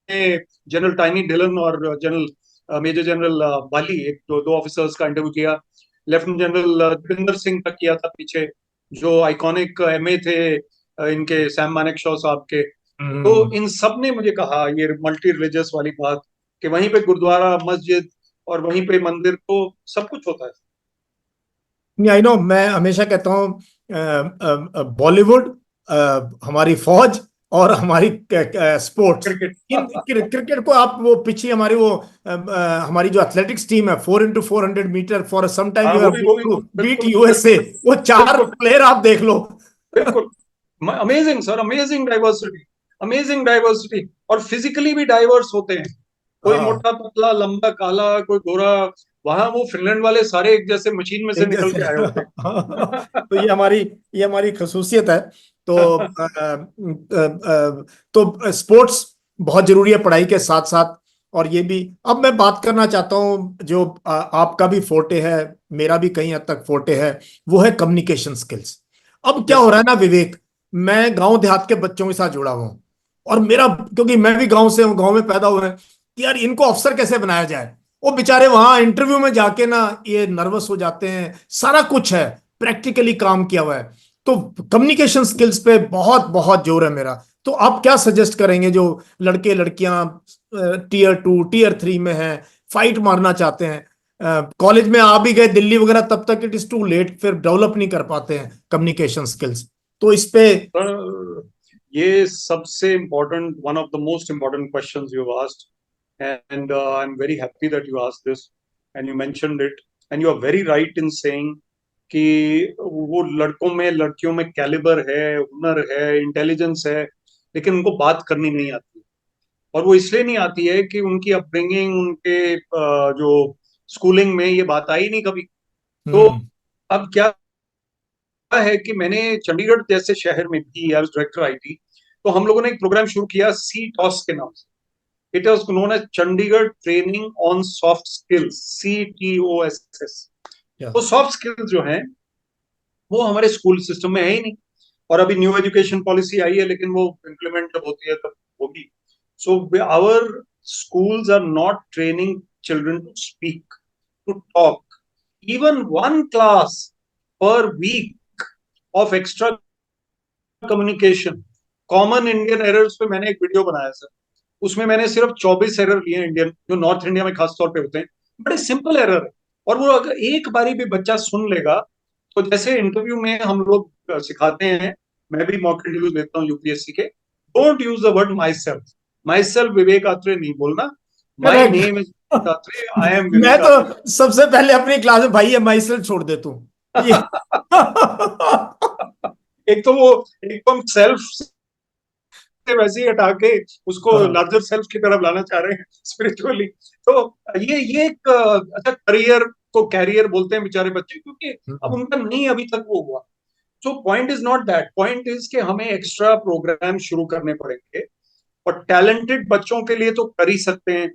जनरल टाइनी ढिलन और जनरल मेजर जनरल बाली, एक दो ऑफिसर्स का इंटरव्यू किया। लेफ्टिनेंट जनरल दीपेंद्र सिंह का किया था पीछे, जो आइकॉनिक एमए थे इनके, सैम मानेकशॉ साहब के। तो इन सब ने मुझे कहा ये मल्टी रिलीजियस वाली बात, कि वहीं पे गुरुद्वारा, मस्जिद और वहीं पे मंदिर, तो सब कुछ होता है। नहीं, आई नो, मैं हमेशा कहता हूँ बॉलीवुड, हमारी फौज और हमारी स्पोर्ट्स, क्रिकेट। इन क्रिकेट को आप वो पीछे हमारी वो हमारी जो एथलेटिक्स टीम है 4x400 metre, for some time हाँ वी वो भी टू बीट बिल्कुल यूएसए, बिल्कुल वो चार बिल्कुल प्लेयर आप देख लो। बिल्कुल। Amazing sir, amazing diversity, amazing diversity. और फिजिकली भी डाइवर्स होते हैं, कोई हाँ, मोटा पतला लंबा काला, कोई गोरा। वहां वो फिनलैंड वाले सारे एक जैसे मशीन में से एक निकल जैसे। के आए होते तो हैं। ये हमारी खसूसियत है। तो तो स्पोर्ट्स बहुत जरूरी है पढ़ाई के साथ साथ। और ये भी, अब मैं बात करना चाहता हूँ जो आपका भी फोर्टे है, मेरा भी कहीं हद तक फोर्टे है, वो है कम्युनिकेशन स्किल्स। अब क्या यस हो सर। रहा है ना विवेक, मैं गांव देहात के बच्चों के साथ जुड़ा हुआ हूँ, और मेरा, क्योंकि मैं भी गांव से हूँ, गांव में पैदा हुआ है, कि यार इनको अफसर कैसे बनाया जाए। वो बेचारे वहां इंटरव्यू में जाके ना ये नर्वस हो जाते हैं, सारा कुछ है, प्रैक्टिकली काम किया हुआ है। तो कम्युनिकेशन स्किल्स पे बहुत बहुत जोर है मेरा। तो आप क्या सजेस्ट करेंगे जो लड़के लड़कियां टियर 2 टियर 3 में हैं, फाइट मारना चाहते हैं, कॉलेज में आ भी गए दिल्ली वगैरह, तब तक इट इज टू लेट, फिर डेवलप नहीं कर पाते हैं कम्युनिकेशन स्किल्स। तो इस पे सर ये सबसे important, one of the most important questions you have asked, and I'm very happy that you asked this and you mentioned it, and you are very right in saying कि वो लड़कों में लड़कियों में कैलिबर है, हुनर है, इंटेलिजेंस है, लेकिन उनको बात करनी नहीं आती। और वो इसलिए नहीं आती है कि उनकी अपब्रिंगिंग, उनके जो स्कूलिंग में ये बात आई नहीं कभी। तो हम्म। अब क्या है कि मैंने चंडीगढ़ जैसे शहर में भी, एज डायरेक्टर आईटी, तो हम लोगों ने एक प्रोग्राम शुरू किया सी टॉस के नाम से। It was known as Chandigarh training on soft skills, CTOSS। क्या? वो सॉफ्ट स्किल्स जो हैं वो हमारे स्कूल सिस्टम में है ही नहीं। और अभी न्यू एजुकेशन पॉलिसी आई है, लेकिन वो इम्प्लीमेंट जब होती है तब होगी। So our schools are not training children to speak, to talk. Even one class per week of extra communication, common Indian errors पे मैंने एक वीडियो बनाया सर। उसमें मैंने सिर्फ 24 एरर लिए इंडियन, जो नॉर्थ इंडिया में खास तौर पे होते हैं। बड़े सिंपल एरर है, और वो अगर एक बारी भी बच्चा सुन लेगा, तो जैसे इंटरव्यू में हम लोग सिखाते हैं, मैं भी मॉक इंटरव्यू देता हूँ यूपीएससी के, don't use the word myself. Myself Vivek Atre नहीं बोलना, my correct. Name is Vivek Atre, I am मैं विवेक आत्रे। तो सबसे पहले अपनी क्लास में भाई एमआई से छोड़ दे तू ये। एक तो वो एकदम सेल्फ से वैसे ही हटा के उसको हाँ। लार्जर सेल्फ की तरफ लाना चाह रहे हैं स्पिरिचुअली। तो ये एक अच्छा करियर को कैरियर बोलते हैं बेचारे बच्चे, क्योंकि अब उनका नहीं अभी तक वो हुआ। So point is not that, point is कि हमें एक्स्ट्रा प्रोग्राम शुरू करने पड़ेंगे। और टैलेंटेड बच्चों के लिए तो कर ही सकते हैं,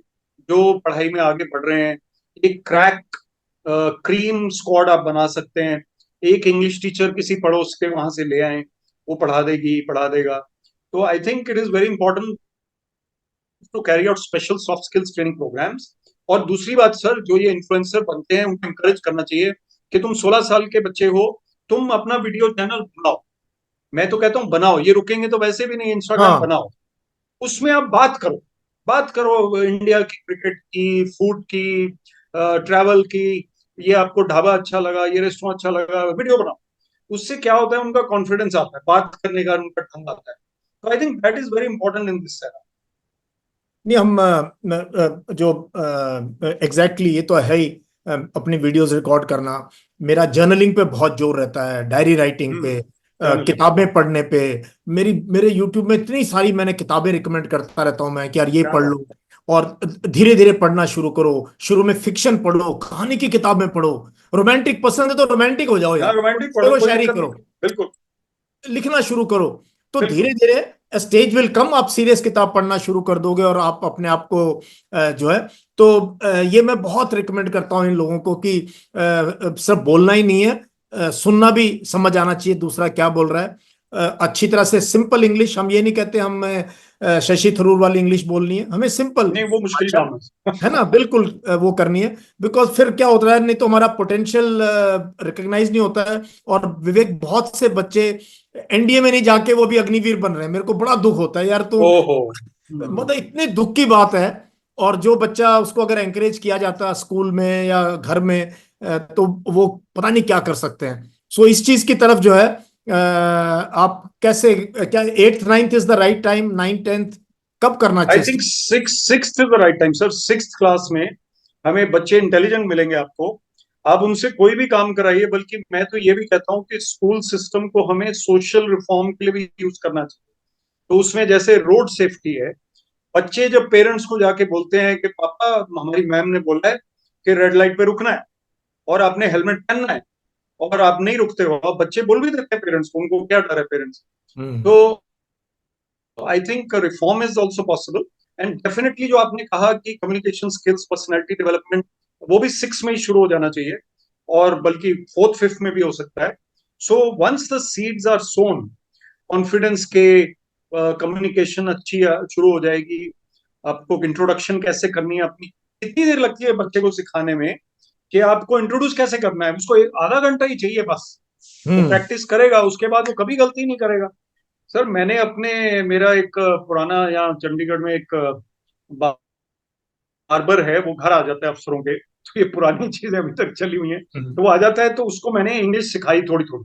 जो पढ़ाई में आगे बढ़ रहे हैं। एक क्रैक क्रीम स्क्वाड आप बना सकते हैं। एक इंग्लिश टीचर किसी पड़ोस के वहां से ले आए, वो पढ़ा देगी, पढ़ा देगा। तो I think it is very important to carry out special soft skills training programmes. और दूसरी बात सर, जो ये इन्फ्लुएंसर बनते हैं उनको encourage करना चाहिए कि तुम 16 साल के बच्चे हो, तुम अपना वीडियो चैनल बनाओ। मैं तो कहता हूँ बनाओ, ये रुकेंगे तो वैसे भी नहीं, इंस्टाग्राम हाँ। बनाओ। उसमें आप बात करो, बात करो इंडिया की, क्रिकेट की, फूड की, ट्रैवल की। ये आपको ढाबा अच्छा लगा, ये रेस्टोरेंट अच्छा लगा, वीडियो बनाओ। उससे क्या होता है, उनका कॉन्फिडेंस आता है, बात करने का उनका ढंग आता है। तो I think that is very important in this. नहीं, हम जो एग्जैक्टली ये तो है ही, अपनी वीडियोस रिकॉर्ड करना। मेरा जर्नलिंग पे बहुत जोर रहता है, डायरी राइटिंग पे, जर्नलिंग। किताबें पढ़ने पे। मेरे यूट्यूब में इतनी सारी मैंने किताबें रिकमेंड करता रहता हूँ मैं कि यार ये क्या पढ़ बात। लो। और धीरे धीरे पढ़ना शुरू करो। शुरू में फिक्शन पढ़ो, कहानी की किताबें पढ़ो। रोमांटिक पसंद है तो रोमांटिक हो जाओ हाँ, यार, रोमांटिक शेर पढ़ो, व कोई शायरी दिक्कत नहीं। करो, बिल्कुल। लिखना शुरू करो। तो बिल्कुल। धीरे धीरे स्टेज विल कम, आप सीरियस किताब पढ़ना शुरू कर दोगे और आप अपने आप को जो है। तो ये मैं बहुत रिकमेंड करता हूँ इन लोगों को कि सिर्फ बोलना ही नहीं है, सुनना भी समझ आना चाहिए दूसरा क्या बोल रहा है। अच्छी तरह से सिंपल इंग्लिश, हम ये नहीं कहते हम शशि थरूर वाली इंग्लिश बोलनी है, हमें सिंपल नहीं, वो मुश्किल काम है। है ना, बिल्कुल वो करनी है। बिकॉज फिर क्या होता है, नहीं तो हमारा पोटेंशियल रिकग्नाइज नहीं होता है। और विवेक, बहुत से बच्चे एनडीए में नहीं जाके वो भी अग्निवीर बन रहे हैं, मेरे को बड़ा दुख होता है यार। तो ओहो। मतलब इतने दुख की बात है। और जो बच्चा, उसको अगर एंकरेज किया जाता है स्कूल में या घर में, तो वो पता नहीं क्या कर सकते हैं। सो इस चीज की तरफ जो है, आप कैसे, क्या eighth ninth is the right time, nine tenth कब करना आई चाहिए? Think six is the right time sir. Six class में हमें बच्चे इंटेलिजेंट मिलेंगे आपको। आप उनसे कोई भी काम कराइए, बल्कि मैं तो ये भी कहता हूँ कि स्कूल सिस्टम को हमें सोशल रिफॉर्म के लिए भी यूज करना चाहिए। तो उसमें जैसे रोड सेफ्टी है, बच्चे जब पेरेंट्स को जाके बोलते हैं कि पापा, हमारी मैम ने बोला है कि रेड लाइट पे रुकना है और आपने हेलमेट पहनना है, और आप नहीं रुकते हो, आप बच्चे बोल भी देते हैं पेरेंट्स को, उनको क्या डर है पेरेंट्स। हम्म। तो I think reform is also possible. And definitely जो आपने कहा कि कम्युनिकेशन स्किल्स, पर्सनैलिटी डेवलपमेंट, वो भी सिक्स में ही शुरू हो जाना चाहिए, और बल्कि फोर्थ फिफ्थ में भी हो सकता है। So once the seeds are sown, confidence के, कम्युनिकेशन अच्छी शुरू हो जाएगी। आपको इंट्रोडक्शन कैसे करनी है अपनी, कितनी देर लगती है बच्चे को सिखाने में कि आपको इंट्रोड्यूस कैसे करना है, उसको आधा घंटा ही चाहिए बस। वो हम्म। प्रैक्टिस करेगा, उसके बाद वो कभी गलती नहीं करेगा। सर मैंने मेरा एक पुराना, यहाँ चंडीगढ़ में एक बार्बर है, वो घर आ जाता है अफसरों के, तो ये पुरानी चीजें अभी तक चली हुई हैं। हम्म। तो वो आ जाता है, तो उसको मैंने इंग्लिश सिखाई थोड़ी थोड़ी।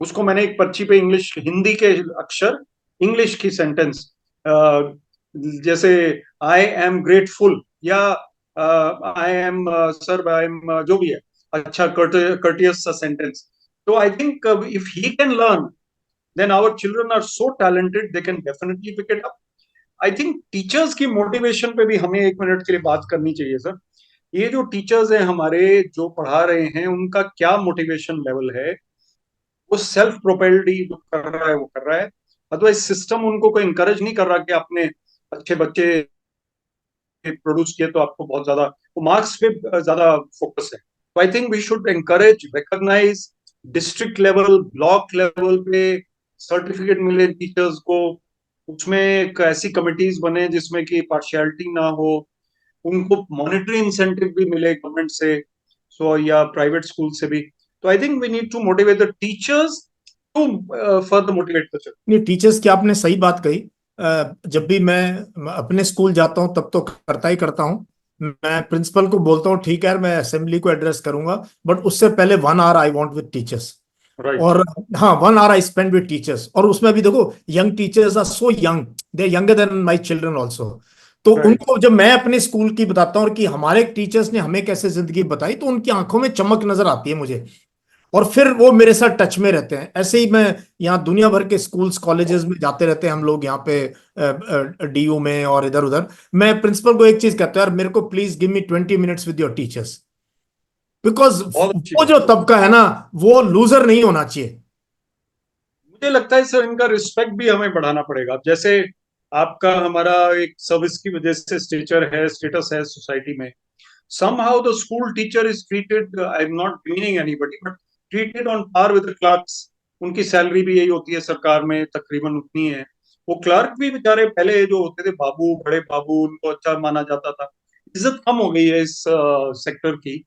उसको मैंने एक पर्ची पे इंग्लिश, हिंदी के अक्षर, इंग्लिश की सेंटेंस, जैसे आई एम ग्रेटफुल, या I am sir, I am जो भी है, अच्छा कर्टियस सेंटेंस। तो I think if he can learn, then our children are so talented, they can definitely pick it up. I think teachers की motivation पे भी हमें एक मिनट के लिए बात करनी चाहिए सर। ये जो टीचर्स हैं हमारे, जो पढ़ा रहे हैं, उनका क्या मोटिवेशन लेवल है? वो सेल्फ प्रोपेल्ड ही जो कर रहा है वो कर रहा है, अदरवाइज सिस्टम उनको कोई इंकरेज नहीं कर रहा कि आपने अच्छे बच्चे प्रोड्यूस किए तो आपको बहुत ज्यादा, वो मार्क्स पे ज्यादा फोकस है। तो I think we should encourage, recognise, district level, block level पे सर्टिफिकेट मिले टीचर्स को। उसमें एक ऐसी कमिटीज बने जिसमें कि पार्शियलिटी ना हो, उनको मॉनेटरी इंसेंटिव भी मिले गवर्नमेंट से, सो या प्राइवेट स्कूल से भी। तो I think we need to motivate the teachers to further motivate the children. ये टीचर्स की आपने सही बात कही। जब भी मैं अपने स्कूल जाता हूँ तब तो करता ही करता हूँ। मैं प्रिंसिपल को बोलता हूँ ठीक है यार, मैं असेंबली को एड्रेस करूंगा, बट उससे पहले 1 hour I want with teachers. Right. और हाँ, 1 hour I spend with teachers. और उसमें भी देखो, young teachers are so young, they are younger than my children also. तो राइट। उनको जब मैं अपने स्कूल की बताता हूँ कि हमारे टीचर्स ने हमें कैसे जिंदगी बताई, तो उनकी आंखों में चमक नजर आती है मुझे। और फिर वो मेरे साथ टच में रहते हैं। ऐसे ही मैं यहाँ दुनिया भर के स्कूल्स कॉलेजेस में जाते रहते हैं हम लोग, यहाँ पे डीयू में और इधर उधर। मैं प्रिंसिपल को एक चीज कहता हूँ, यार मेरे को please give me 20 minutes with your teachers. Because बहुत अच्छी वो बात। जो तबका है ना, वो लूजर नहीं होना चाहिए। मुझे लगता है सर इनका रिस्पेक्ट भी हमें बढ़ाना पड़ेगा। अब जैसे आपका हमारा एक सर्विस की वजह से स्टेचर है, स्टेटस है सोसाइटी में, somehow the school teacher is treated, I'm not demeaning anybody, but treated on par with the clerks। उनकी सैलरी भी यही होती है सरकार में, तकरीबन उतनी है। वो क्लर्क भी बेचारे पहले जो होते थे बाबू, बड़े बाबू, उनको अच्छा माना जाता था। इज्जत कम हो गई है इस सेक्टर की,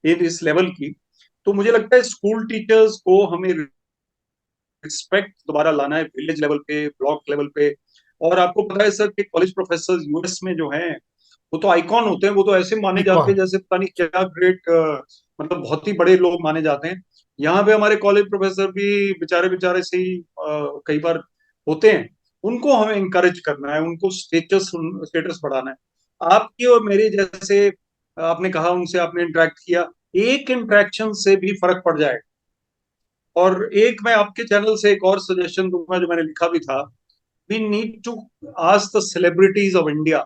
इस लेवल की। तो मुझे लगता है स्कूल टीचर्स को हमें रिस्पेक्ट दोबारा लाना है, विलेज लेवल पे, ब्लॉक लेवल पे। और आपको पता है सर कि कॉलेज प्रोफेसर यूएस में जो हैं, वो तो आइकॉन होते हैं, वो तो ऐसे माने जाते हैं जैसे पता नहीं क्या ग्रेट, मतलब बहुत ही बड़े लोग माने जाते हैं। यहाँ पे हमारे कॉलेज प्रोफेसर भी बेचारे बेचारे से ही कई बार होते हैं। उनको हमें इंकरेज करना है, उनको स्टेटस स्टेटस बढ़ाना है। आपकी और मेरे जैसे आपने कहा उनसे आपने इंटरेक्ट किया, एक इंटरेक्शन से भी फर्क पड़ जाएगा। और एक मैं आपके चैनल से एक और सजेशन दूंगा जो मैंने लिखा भी था, we need to ask the celebrities of India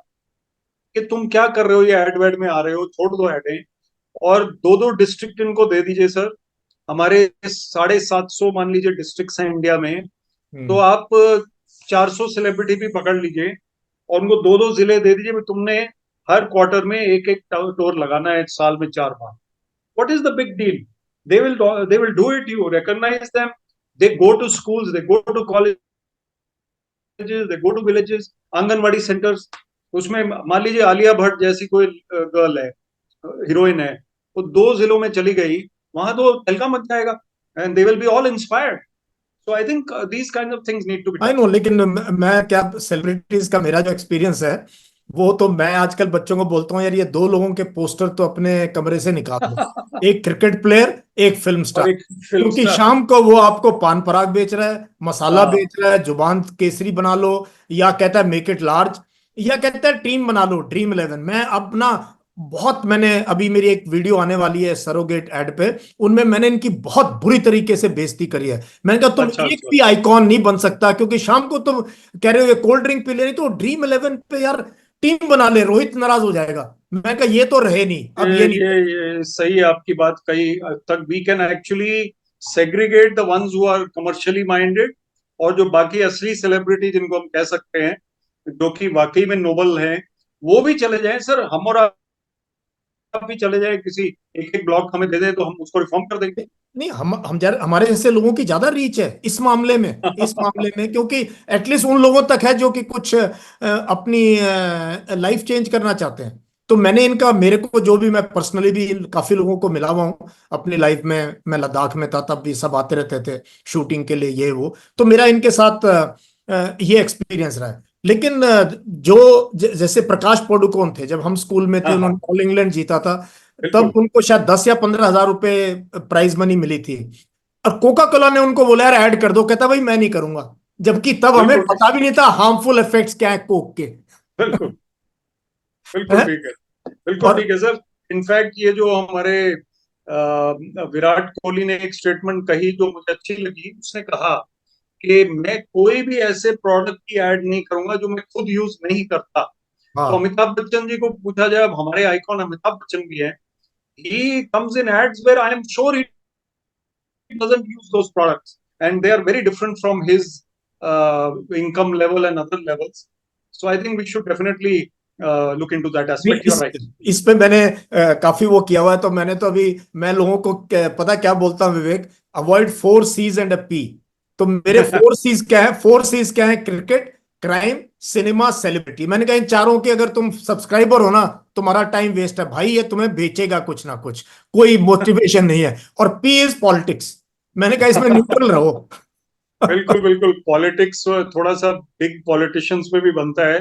कि तुम क्या कर रहे हो, ये एड वेड में आ रहे हो, छोड़ दो एडें, और दो दो डिस्ट्रिक्ट इनको दे दीजिए सर। हमारे 750 मान लीजिए डिस्ट्रिक्ट्स हैं इंडिया में, तो हम्म। आप 400 सेलिब्रिटी भी पकड़ लीजिए और उनको दो दो जिले दे दीजिए, तुमने हर क्वार्टर में एक एक टूर लगाना है, साल में 4 बार। What is the big deal? They will do it, you recognise them, they go to schools, they go to colleges, they go to villages, anganwadi centres. उसमें मान लीजिए आलिया भट्ट जैसी कोई गर्ल है, हीरोइन है, वो 2 जिलों में चली गई, वहां तो तहलका मच जाएगा, and they will be all inspired. So I think these kind of things need to be I done. No, लेकिन मैं क्या, सेलिब्रिटीज का मेरा जो एक्सपीरियंस है, वो तो मैं आजकल बच्चों को बोलता हूँ यार, ये दो लोगों के पोस्टर तो अपने कमरे से निकाल दो, एक क्रिकेट प्लेयर, एक फिल्म स्टार। और एक फिल्म क्योंकि स्टार। शाम को वो आपको पान पराग बेच रहा है, मसाला हाँ, बेच रहा है, जुबान केसरी बना लो, या कहता है मेक इट लार्ज, या कहता है टीम बना लो, ड्रीम इलेवन। मैं अपना बहुत, मैंने अभी मेरी एक वीडियो आने वाली है सरोगेट एड पे, उनमें मैंने इनकी बहुत बुरी तरीके से बेइज्जती करी है। मैंने कहा तुम अच्छा एक अच्छा। भी आइकॉन नहीं बन सकता, क्योंकि शाम को तुम कह रहे हो ये कोल्ड ड्रिंक पी ले, नहीं तो ड्रीम इलेवन पे यार टीम बना ले, रोहित नाराज हो जाएगा। मैं कहा ये तो रहे नहीं, अब ये ये नहीं। ये ये सही है आपकी बात, कई हद तक we can actually segregate the ones who are commercially minded, और जो बाकी असली सेलिब्रिटी जिनको हम कह सकते हैं, जो कि वाकई में नोबल हैं, वो भी चले जाएं सर। हम और आप भी चले जाए किसी, एक एक ब्लॉक हमें दे दे तो हम उसको रिफॉर्म कर देंगे। नहीं, हम हमारे जैसे लोगों की ज्यादा रीच है इस मामले में, इस मामले में, क्योंकि एटलीस्ट उन लोगों तक है जो कि कुछ अपनी लाइफ चेंज करना चाहते हैं। तो मैंने इनका, मेरे को जो भी, मैं पर्सनली भी काफी लोगों को मिला हुआ हूँ अपनी लाइफ में। मैं लद्दाख में था तब भी सब आते रहते थे शूटिंग के लिए, ये वो। तो मेरा इनके साथ ये एक्सपीरियंस रहा है। लेकिन जैसे प्रकाश पादुकोण थे, जब हम स्कूल में थे, हाँ हाँ, उन्होंने ऑल इंग्लैंड जीता था, तब बिल्कुल उनको शायद 10 या 15 हजार रुपए प्राइज मनी मिली थी। और कोका कोला ने उनको बोला यार ऐड कर दो, कहता भाई मैं नहीं करूंगा। जबकि तब हमें बिल्कुल पता भी नहीं था हार्मफुल इफेक्ट्स क्या है कोक के। बिल्कुल बिल्कुल हैं? ठीक है, बिल्कुल और ठीक है सर। इनफैक्ट ये जो हमारे विराट कोहली ने एक स्टेटमेंट कही जो मुझे अच्छी लगी, उसने कहा कि मैं कोई भी ऐसे प्रोडक्ट की ऐड नहीं करूंगा जो मैं खुद यूज नहीं करता। तो हाँ, अमिताभ बच्चन जी को पूछा जाए, अब हमारे आइकॉन अमिताभ बच्चन भी है, he comes in ads where I am sure he doesn't use those products, and they are very different from his income level and other levels. So I think we should definitely look into that नहीं, aspect. You're right. इस पे मैंने काफी वो किया हुआ है। तो मैंने तो अभी, मैं लोगों को पता क्या बोलता हूँ Vivek, avoid 4 C's and a P। तो मेरे 4 C's क्या है, 4 C's क्या है? Cricket, crime, cinema, celebrity. मैंने कहा इन चारों के अगर तुम सब्सक्राइबर हो ना, तुम्हारा टाइम वेस्ट है भाई, ये तुम्हें बेचेगा कुछ ना कुछ, कोई मोटिवेशन नहीं है। और P इज पॉलिटिक्स। मैंने कहा इसमें न्यूट्रल रहो। बिल्कुल बिल्कुल, पॉलिटिक्स थोड़ा सा बिग पॉलिटिशियंस में भी बनता है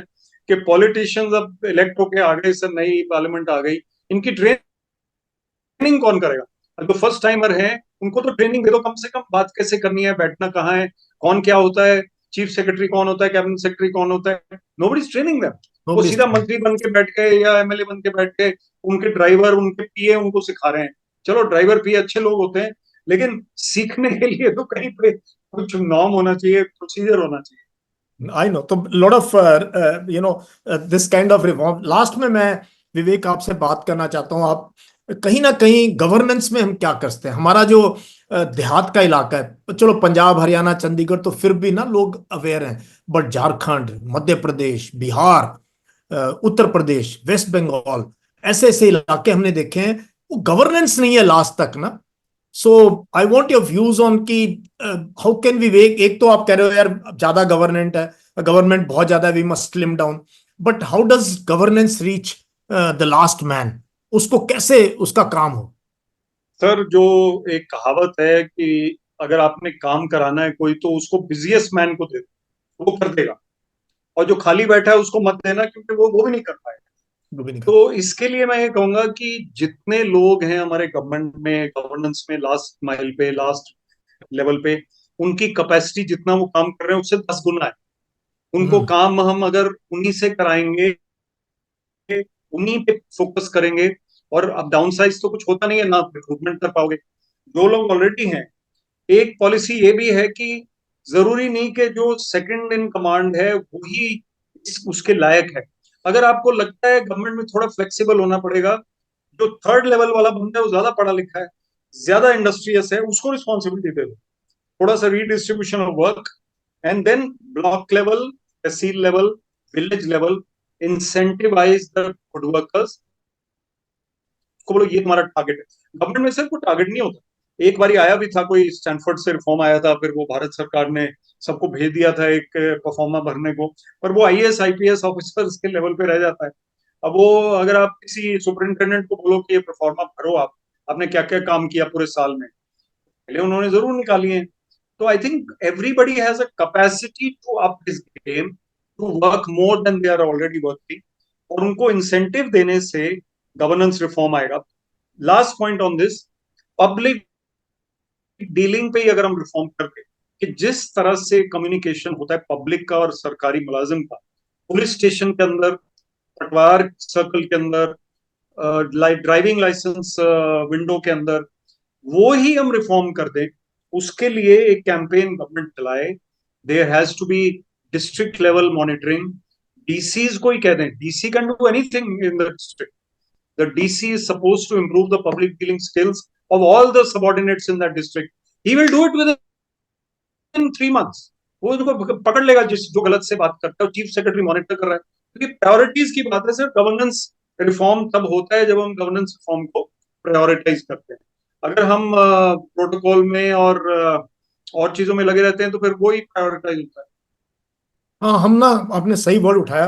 कि पॉलिटिशियंस अब इलेक्ट होके आ गए सर, नई पार्लियामेंट आ गई, इनकी ट्रेनिंग कौन करेगा? अब तो फर्स्ट टाइमर हैं, उनको तो ट्रेनिंग दे दो कम से कम, बात कैसे करनी है, बैठना कहाँ है, कौन क्या होता है, चीफ सेक्रेटरी कौन होता है, कैबिनेट सेक्रेटरी कौन होता है। Nobody is training them. वो नोबडी। सीधा मंत्री बन के बैठ गए या एमएलए बन के बैठ गए, उनके ड्राइवर उनके पीए उनको सिखा रहे हैं। चलो ड्राइवर पीए अच्छे लोग होते हैं, लेकिन सीखने के लिए तो कहीं पे कुछ नॉर्म होना चाहिए, प्रोसीजर होना चाहिए। I know. तो lot of you know this kind of reform. Last में मैं विवेक आपसे बात करना चाहता हूँ, आप कहीं ना कहीं गवर्नेंस में हम क्या करते हैं? हमारा जो देहात का इलाका है, चलो पंजाब हरियाणा चंडीगढ़ तो फिर भी ना लोग अवेयर हैं, बट झारखंड, मध्य प्रदेश, बिहार, उत्तर प्रदेश, वेस्ट बंगाल, ऐसे ऐसे इलाके हमने देखे हैं, वो गवर्नेंस नहीं है लास्ट तक ना। So I want your views on कि हाउ कैन वी वेक, एक तो आप कह रहे हो यार ज्यादा गवर्नमेंट है, गवर्नमेंट बहुत ज्यादा है, we must slim down, but how does governance reach the last man? उसको कैसे उसका काम हो? सर जो एक कहावत है कि अगर आपने काम कराना है कोई, तो उसको बिजिएस्ट मैन को दे दो, वो कर देगा। और जो खाली बैठा है उसको मत देना, क्योंकि वो भी नहीं कर पाएगा। वो भी नहीं कर। तो इसके लिए मैं ये कहूंगा कि जितने लोग हैं हमारे गवर्नमेंट में, गवर्नेंस में, लास्ट माइल पे, लास्ट लेवल पे, उनकी कैपेसिटी जितना वो काम कर रहे हैं उससे 10 गुना है। उनको हम्म। काम हम अगर उन्हीं से कराएंगे, उन्हीं पे फोकस करेंगे, और अब डाउन साइज तो कुछ होता नहीं है, ना रिक्रूटमेंट कर पाओगे जो लोग ऑलरेडी हैं। एक पॉलिसी ये भी है कि जरूरी नहीं कि जो सेकंड इन कमांड है वही उसके लायक है। अगर आपको लगता है गवर्नमेंट में थोड़ा फ्लेक्सिबल होना पड़ेगा, जो थर्ड लेवल वाला बंदा है वो ज्यादा पढ़ा लिखा है, ज्यादा इंडस्ट्रियस है, उसको रिस्पॉन्सिबिलिटी दे दो, थोड़ा सा redistribution of work, and then block level, tehsil level, village level, incentivise the good workers, को बोलो ये तुम्हारा टारगेट है। गवर्नमेंट में सिर्फ कोई टारगेट नहीं होता। एक बारी आया भी था, कोई स्टैनफोर्ड से रिफॉर्म आया था, फिर वो भारत सरकार ने सबको भेज दिया था एक परफॉर्मा भरने को, पर वो आईएएस आईपीएस ऑफिसर्स के लेवल पे रह जाता है। अब वो अगर आप किसी सुपरिंटेंडेंट को बोलो कि ये परफॉर्मा भरो, आप आपने क्या क्या काम किया पूरे साल में, पहले उन्होंने जरूर निकाली है। तो I think everybody has a capacity to up this game, to work more than they are already working, और उनको इंसेंटिव देने से गवर्नेंस रिफॉर्म आएगा। Last point on this, public dealing पे ही अगर हम रिफॉर्म करते, कि जिस तरह से कम्युनिकेशन होता है पब्लिक का और सरकारी मुलाजिम का, पुलिस स्टेशन के अंदर, पटवार सर्कल के अंदर, ड्राइविंग लाइसेंस विंडो के अंदर, वो ही हम रिफॉर्म कर दें, उसके लिए एक कैंपेन गवर्नमेंट चलाए। There has to be district level monitoring, DCs को ही कह दें, DC can do anything in the district, the DC is supposed to improve the public dealing skills of all the subordinates in that district. He will do it within 3 months. वो उनको पकड़ लेगा जिस जो गलत से बात करता है, चीफ सेक्रेटरी मॉनिटर कर रहा है। क्योंकि प्रायोरिटीज की बात है सर, गवर्नेंस रिफॉर्म तब होता है जब हम गवर्नेंस रिफॉर्म को प्रायोरिटाइज करते हैं। अगर हम प्रोटोकॉल में और चीजों में लगे रहते हैं तो फिर वो ही प्रायोरिटाइज होता है। हाँ, हम ना, आपने सही वर्ड उठाया,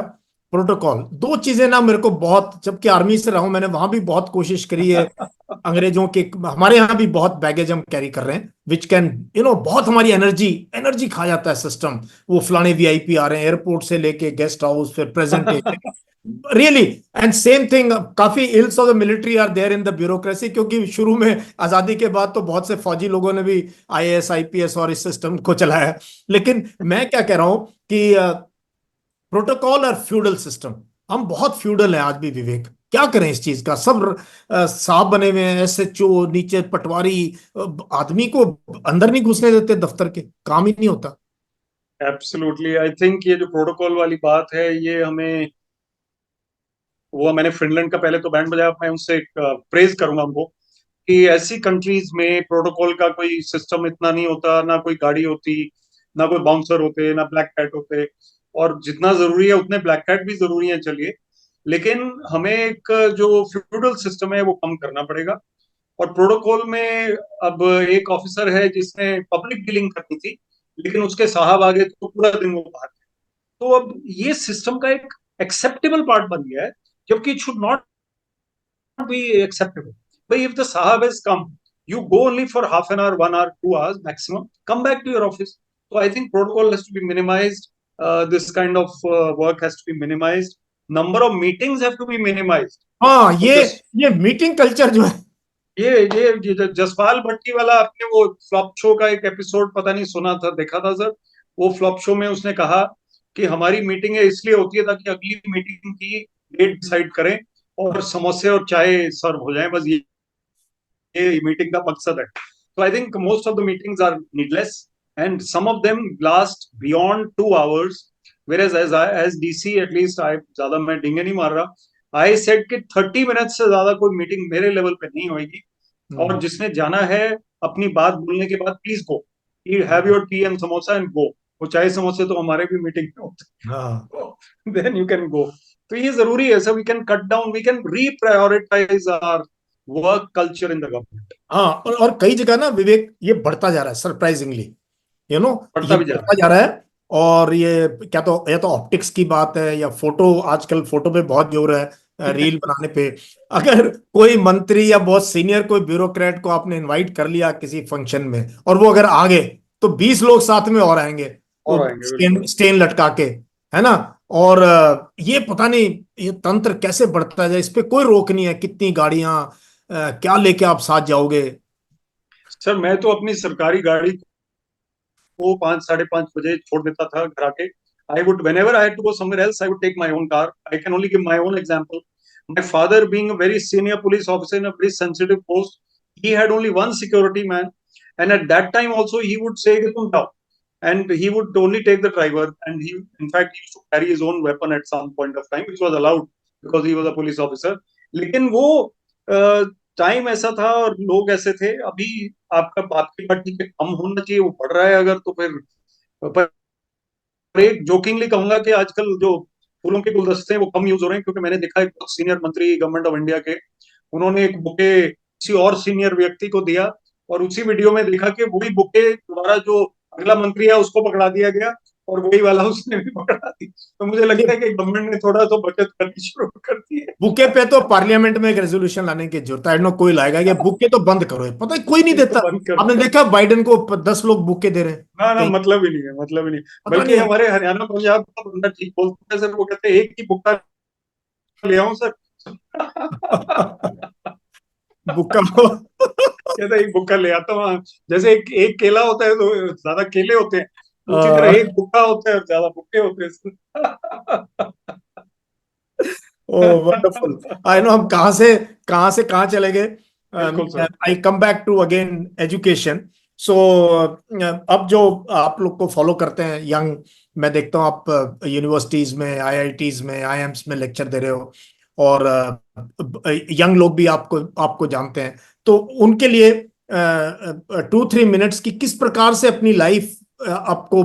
प्रोटोकॉल। दो चीजें ना मेरे को बहुत, जबकि आर्मी से रहा हूं मैंने, वहां भी बहुत कोशिश करी है। अंग्रेजों के, हमारे यहाँ भी बहुत बैगेज हम कैरी कर रहे हैं, विच कैन बहुत हमारी एनर्जी एनर्जी खा जाता है सिस्टम। वो फलाने वीआईपी आ रहे हैं एयरपोर्ट से लेके गेस्ट हाउस, फिर presentation, really. And same thing, काफी ills of the military are there in the bureaucracy, क्योंकि शुरू में आजादी के बाद तो बहुत से फौजी लोगों ने भी आईएएस आईपीएस और इस सिस्टम को चलाया है। लेकिन मैं क्या कह रहा हूं कि प्रोटोकॉल और फ्यूडल सिस्टम, हम बहुत फ्यूडल हैं आज भी विवेक। क्या करें इस चीज का? सब साहब बने हुए हैं, एसएचओ, नीचे पटवारी, आदमी को अंदर नहीं घुसने देते, दफ्तर के काम ही नहीं होता। एब्सोल्युटली, आई थिंक ये जो प्रोटोकॉल वाली बात है, ये हमें, वो मैंने फिनलैंड का पहले तो बैंड बजाया, मैं उससे प्रेज करूंगा हमको, कि ऐसी कंट्रीज में प्रोटोकॉल का कोई सिस्टम इतना नहीं होता, ना कोई गाड़ी होती, ना कोई बाउंसर होते, ना ब्लैक कैट होते। और जितना जरूरी है उतने ब्लैक कैट भी जरूरी है, चलिए, लेकिन हमें एक जो फ्यूडल सिस्टम है वो कम करना पड़ेगा। और प्रोटोकॉल में अब एक ऑफिसर है जिसने पब्लिक डीलिंग करनी थी, लेकिन उसके साहब आगे तो पूरा दिन वो बाहर थे। तो अब ये सिस्टम का एक एक्सेप्टेबल पार्ट बन गया है, जबकि it should not be acceptable. But if the Sahab has come, you go only for half an hour, 1 hour, 2 hours maximum, come back to your office. So I think protocol has to be minimized. This kind of work has to be minimized. Number of meetings have to be minimized. हाँ, So ये meeting culture जो है, ये जसपाल भट्टी वाला, आपने वो flop show का एक एपिसोड पता नहीं सुना था, देखा था सर? वो फ्लॉप शो में उसने कहा कि हमारी मीटिंग इसलिए होती है ताकि अगली मीटिंग की डेट डिसाइड करें और समोसे और चाय सर्व हो जाए, बस ये मीटिंग का मकसद है। तो I think most of the meetings are needless, and some of them last beyond 2 hours, whereas as DC at least I ज्यादा मैं डिंगे नहीं मार रहा, आई सेड कि 30 मिनट से ज्यादा कोई मीटिंग मेरे लेवल पे नहीं होगी। और जिसने जाना है अपनी बात बोलने के बाद please go, have your T and samosa and go. वो चाय समोसे तो हमारे भी मीटिंग में होते, देन यू कैन गो। तो ये जरूरी है sir, we can cut down, we can reprioritise our work culture in the government. हाँ। और कई जगह ना विवेक, ये बढ़ता जा रहा है सरप्राइजिंगली, बढ़ता ये भी जा बढ़ता जा रहा है। और ये क्या, तो या तो ऑप्टिक्स की बात है, या फोटो, आजकल फोटो पे बहुत जोर है, रील बनाने पे। अगर कोई मंत्री या बहुत सीनियर कोई ब्यूरोक्रेट को आपने इनवाइट कर लिया किसी फंक्शन में, और वो अगर आ गए, तो 20 लोग साथ में और आएंगे, वो और आएंगे स्टेन बिल्कुल। स्टेन लटका के, है ना। और ये पता नहीं ये तंत्र कैसे बढ़ता जाए, इस पे कोई रोक नहीं है, कितनी गाड़ियां, क्या लेके आप साथ जाओगे। सर मैं तो अपनी सरकारी गाड़ी को 5 साढ़े 5 बजे छोड़ देता था घर आके। I would, whenever I had to go somewhere else, I would take my own car. I can only give my own example. My father, being a very senior police officer in a very sensitive post, he had only one security man, and at that time also he would say कि तुम जाओ, and he would only take the driver, and he, in fact, he used to carry his own weapon at some point of time, which was allowed because he was a police officer. लेकिन वो time ऐसा था और लोग ऐसे थे. अभी आपका बात की बात ठीक है, कम होना चाहिए, वो बढ़ रहा है अगर, तो फिर पर एक जोकिंगली कहूंगा कि आजकल जो फूलों के गुलदस्ते हैं वो कम यूज हो रहे हैं, क्योंकि मैंने देखा एक सीनियर मंत्री गवर्नमेंट ऑफ इंडिया के, उन्होंने एक बुके किसी और सीनियर व्यक्ति को दिया, और उसी वीडियो में देखा कि वही बुके द्वारा जो अगला मंत्री है उसको पकड़ा दिया गया, और वही वाला उसने भी पकड़ा दी. तो मुझे लगता है कि गवर्नमेंट ने थोड़ा तो बचत करनी शुरू कर दी है. बुके पे तो पार्लियामेंट में एक रेजोल्यूशन लाने की जरूरत है. नो कोई लाएगा कि बुके तो बंद करो. पता है कोई नहीं इसको देता. बंद कर. आपने देखा बाइडेन को 10 लोग बुके दे रहे हैं ना ना, कहीं. मतलब ही नहीं है, मतलब ही नहीं. पता बल्कि नहीं है. हमारे हरियाणा पंजाब का बंदा ठीक बोलता है सर, वो कहते हैं एक ही बुक्का ले आऊं सर. बुक्का. कहता है एक बुक्का ले आता हूँ. जैसे एक एक केला होता है तो ज्यादा केले होते हैं, उसी तरह एक बुक्का होता है और ज्यादा बुक्के होते हैं. ओह वंडरफुल. आई नो हम कहाँ से कहाँ चले गए. बिल्कुल sir. I come back to again education. So अब जो आप लोग को फॉलो करते हैं यंग, मैं देखता हूँ आप यूनिवर्सिटीज में, आईआईटीज में, आईएम्स में लेक्चर दे रहे हो, और यंग लोग भी आपको आपको जानते हैं. तो उनके लिए 2-3 मिनट्स की किस प्रकार से अपनी लाइफ, आपको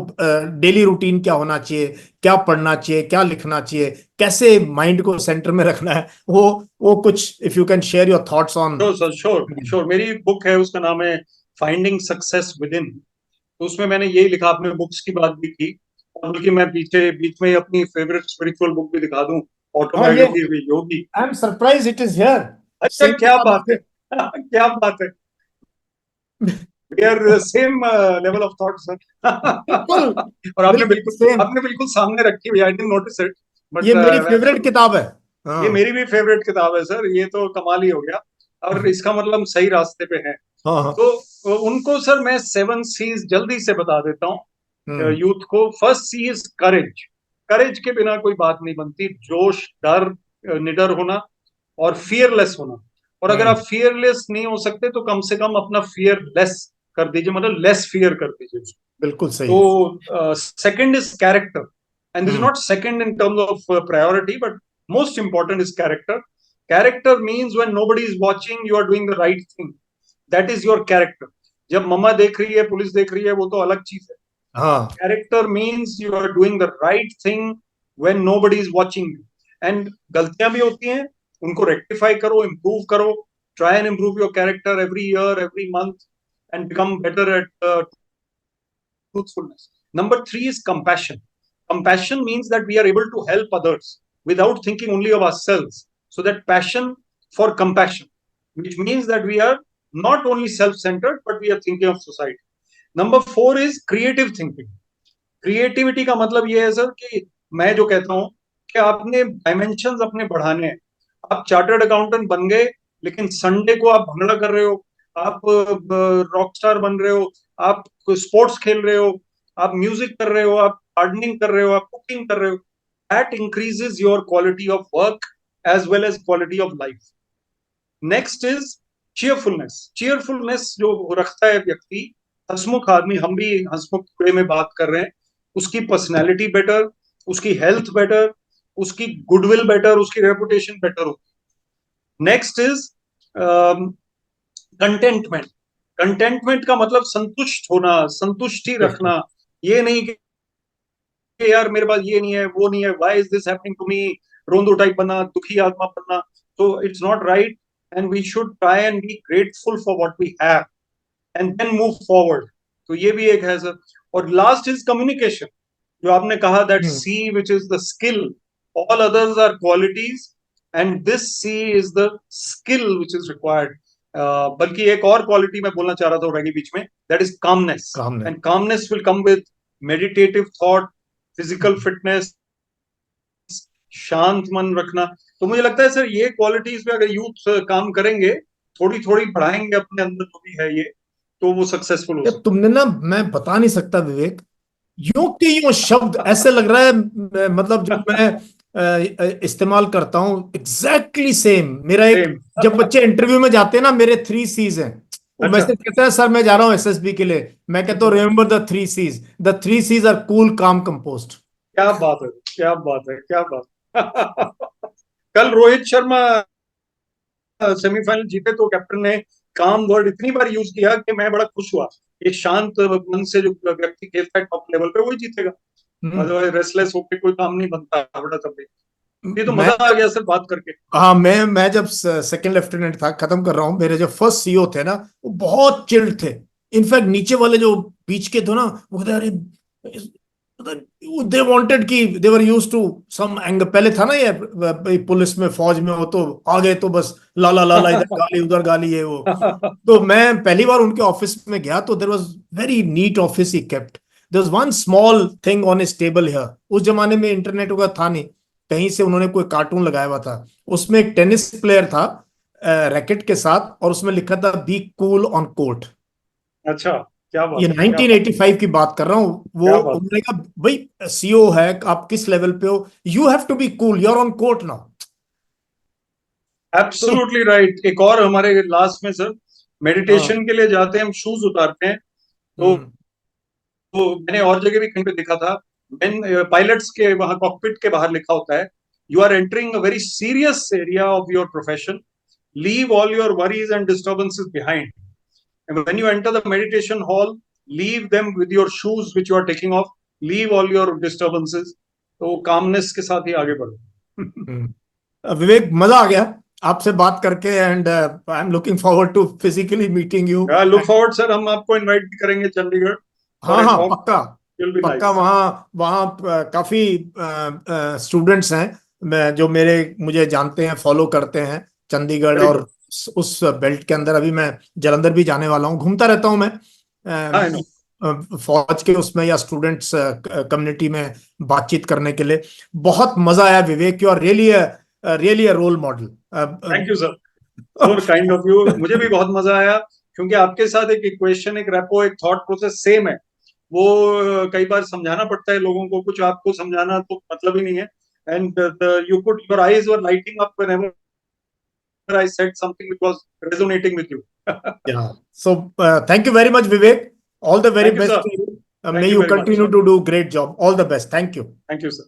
डेली रूटीन क्या होना चाहिए, क्या पढ़ना चाहिए, क्या लिखना चाहिए, कैसे माइंड को सेंटर में रखना है, वो कुछ if you can share your thoughts on. Sir sure sure. मेरी एक बुक है, उसका नाम है फाइंडिंग सक्सेस विद इन. तो उसमें मैंने यही लिखा, आपने बुक्स की बात भी की, और बल्कि मैं पीछे बीच में अपनी फेवरेट स्पिरिचुअल बुक भी दिखा दूं, हाँ ये autobiography Yogi. I am surprise it is here. अच्छा, क्या बात है. क्या बात है. We are the same level of thought, sir. बिल्कुल. और बिल्कुल सेम. आपने बिल्कुल सामने रखी हुई. I didn't notice it, but ये मेरी फेवरेट किताब है. ये हाँ मेरी भी फेवरेट किताब है सर. ये तो कमाल ही हो गया, और इसका मतलब हम सही रास्ते पे हैं. हाँ हाँ. तो उनको सर मैं 7 C's जल्दी से बता देता हूँ यूथ को. फर्स्ट सी इज करेज. करेज के बिना कोई बात नहीं बनती. जोश, डर, निडर होना, और फियरलेस होना. और अगर आप फियरलेस नहीं हो सकते तो कम से कम अपना फियर लेस कर दीजिए, मतलब लेस फियर कर दीजिए. बिल्कुल सही. तो second is character, and this is not second in terms of priority, but most important is character. Character means when nobody is watching you are doing the right thing. That is your character. जब मम्मा देख रही है, police देख रही है, वो तो अलग चीज है. हाँ. Character means you are doing the right thing when nobody is watching you. And गलतियां भी होती हैं, उनको रेक्टिफाई करो, इम्प्रूव करो. Try and improve your character every year, every month, and become better at truthfulness. Number 3 is compassion. Compassion means that we are able to help others without thinking only of ourselves. So that passion for compassion, which means that we are not only self-centered, but we are thinking of society. Number 4 is creative thinking. Creativity का मतलब ये है sir कि मैं जो कहता हूँ कि आपने डायमेंशंस अपने बढ़ाने हैं. आप चार्टर्ड अकाउंटेंट बन गए, लेकिन संडे को आप भंगड़ा कर रहे हो, आप रॉक स्टार बन रहे हो, आप स्पोर्ट्स खेल रहे हो, आप म्यूजिक कर रहे हो, आप गार्डनिंग कर रहे हो, आप कुकिंग कर रहे हो. That increases your quality of work as well as quality of life. Next is cheerfulness. Cheerfulness जो रखता है व्यक्ति, हंसमुख आदमी, हम भी हंसमुख वे में बात कर रहे हैं, उसकी पर्सनैलिटी बेटर, उसकी हेल्थ बेटर, उसकी गुडविल बेटर, उसकी रेपुटेशन बेटर होती. Next is contentment. कंटेंटमेंट का मतलब संतुष्ट होना, संतुष्टि रखना. ये नहीं कि यार मेरे पास ये नहीं है, वो नहीं है, why is this happening to me, रोंदो टाइप बनना, दुखी आत्मा बनना. तो it's not right, and we should try and be grateful for what we have and then move forward. तो ये भी एक है सर. और लास्ट इज कम्युनिकेशन, जो आपने कहा, that C which is the skill. All others are qualities, and this C is the skill which is required. बल्कि एक और क्वालिटी मैं बोलना चाह रहा था रवि बीच में, that is calmness. And calmness will come with meditative thought, physical fitness, शांत मन रखना. तो मुझे लगता है सर ये क्वालिटीज पे अगर यूथ काम करेंगे, थोड़ी थोड़ी बढ़ाएंगे अपने अंदर जो भी है ये, तो वो सक्सेसफुल हो सकता. तुमने ना, मैं बता नहीं सकता विवेक, यूं के यूं शब्द ऐसे लग रहा है, मतलब जब मैं इस्तेमाल करता हूँ एग्जैक्टली सेम। मेरा एक, सेम। जब बच्चे इंटरव्यू में जाते हैं ना, मेरे 3 C's हैं। वो अच्छा। मैसेज कहता है, सर मैं जा रहा हूँ एसएसबी के लिए, मैं कहता हूँ remember the 3 C's, the 3 C's are cool calm composed. क्या बात है, क्या बात है, क्या बात। कल रोहित शर्मा सेमीफाइनल जीते तो कैप्टन ने काम वर्ड इतनी बार यूज किया कि मैं बड़ा खुश हुआ। एक शांत मन से जो व्यक्ति खेलता है टॉप लेवल पे वही जीतेगा, हम्म। अदरवाइज रेस्टलेस होकर कोई काम नहीं बनता बड़ा तब। ये तो मैं मजा आ गया सर बात करके। हाँ, मैं जब सेकंड लेफ्टिनेंट था, खत्म कर रहा हूँ, मेरे जो फर्स्ट सीईओ थे ना, वो बहुत चिल्ड थे। इनफैक्ट नीचे वाले जो बीच के थे ना, वो कहते अरे, दे वांटेड कि दे वर यूज्ड टू सम एंग, पहले था ना ये पुलिस में फौज में हो तो आ गए तो बस ला ला ला ला, इधर गाली उधर गाली है वो। तो मैं पहली बार उनके ऑफिस में गया तो there was very neat office ही kept. There was one small thing on his table here. उस जमाने में इंटरनेट वगैरह था नहीं, कहीं से उन्होंने कोई कार्टून लगाया हुआ था, उसमें एक टेनिस प्लेयर था रैकेट के साथ, और उसमें लिखा था बी कूल ऑन कोर्ट। अच्छा, क्या ये बात है, क्या बात, 1985 की बात कर रहा हूँ। वो क्या बात। उन्होंने कहा भाई सीईओ है, आप किस लेवल पे हो, you have to be cool, you are on court now. तो एब्सोल्युटली राइट। एक और हमारे लास्ट में सर, हाँ। मेडिटेशन के लिए जाते हैं हम, शूज उतारते हैं तो, हम्म। मैंने और जगह भी कहीं पे देखा था, मैन पायलट्स के वहां कॉकपिट के बाहर लिखा होता है, you are entering a very serious area of your profession, leave all your worries and disturbances behind, and when you enter the meditation hall, leave them with your shoes which you are taking off, leave all your disturbances, तो calmness के साथ ही आगे बढ़ो। विवेक, मजा आ गया आपसे बात करके, and I am looking forward to physically meeting you. Look forward sir, हम आपको इनवाइट भी करेंगे चंडीगढ़ फॉर हाँ ए हाँ, वॉक, पक्का। विल बी पक्का, नाइस। वहाँ वहाँ काफी स्टूडेंट्स हैं जो मुझे जानते हैं, फॉलो करते हैं चंडीगढ़, वेरी और गुड। उस बेल्ट के अंदर अभी मैं जलंधर भी जाने वाला हूँ, घूमता रहता हूँ मैं आई नो। फौज के उसमें या स्टूडेंट्स कम्युनिटी में बातचीत करने के लिए। बहुत मजा आया Vivek, you are really a role thank you model. Sir, so kind of you. मुझे भी बहुत मजा आया, क्योंकि आपके साथ एक इक्वेशन, एक रेपो, एक थॉट प्रोसेस सेम है। वो कई बार समझाना पड़ता है लोगों को, कुछ आपको समझाना तो मतलब ही नहीं है। And you put your eyes were lighting up whenever I said something which was resonating with you. Yeah. So thank you very much, Vivek. All the very Thank you, best sir. to you. May Thank you you very much. continue to do great job. All the best. Thank you. Thank you, sir.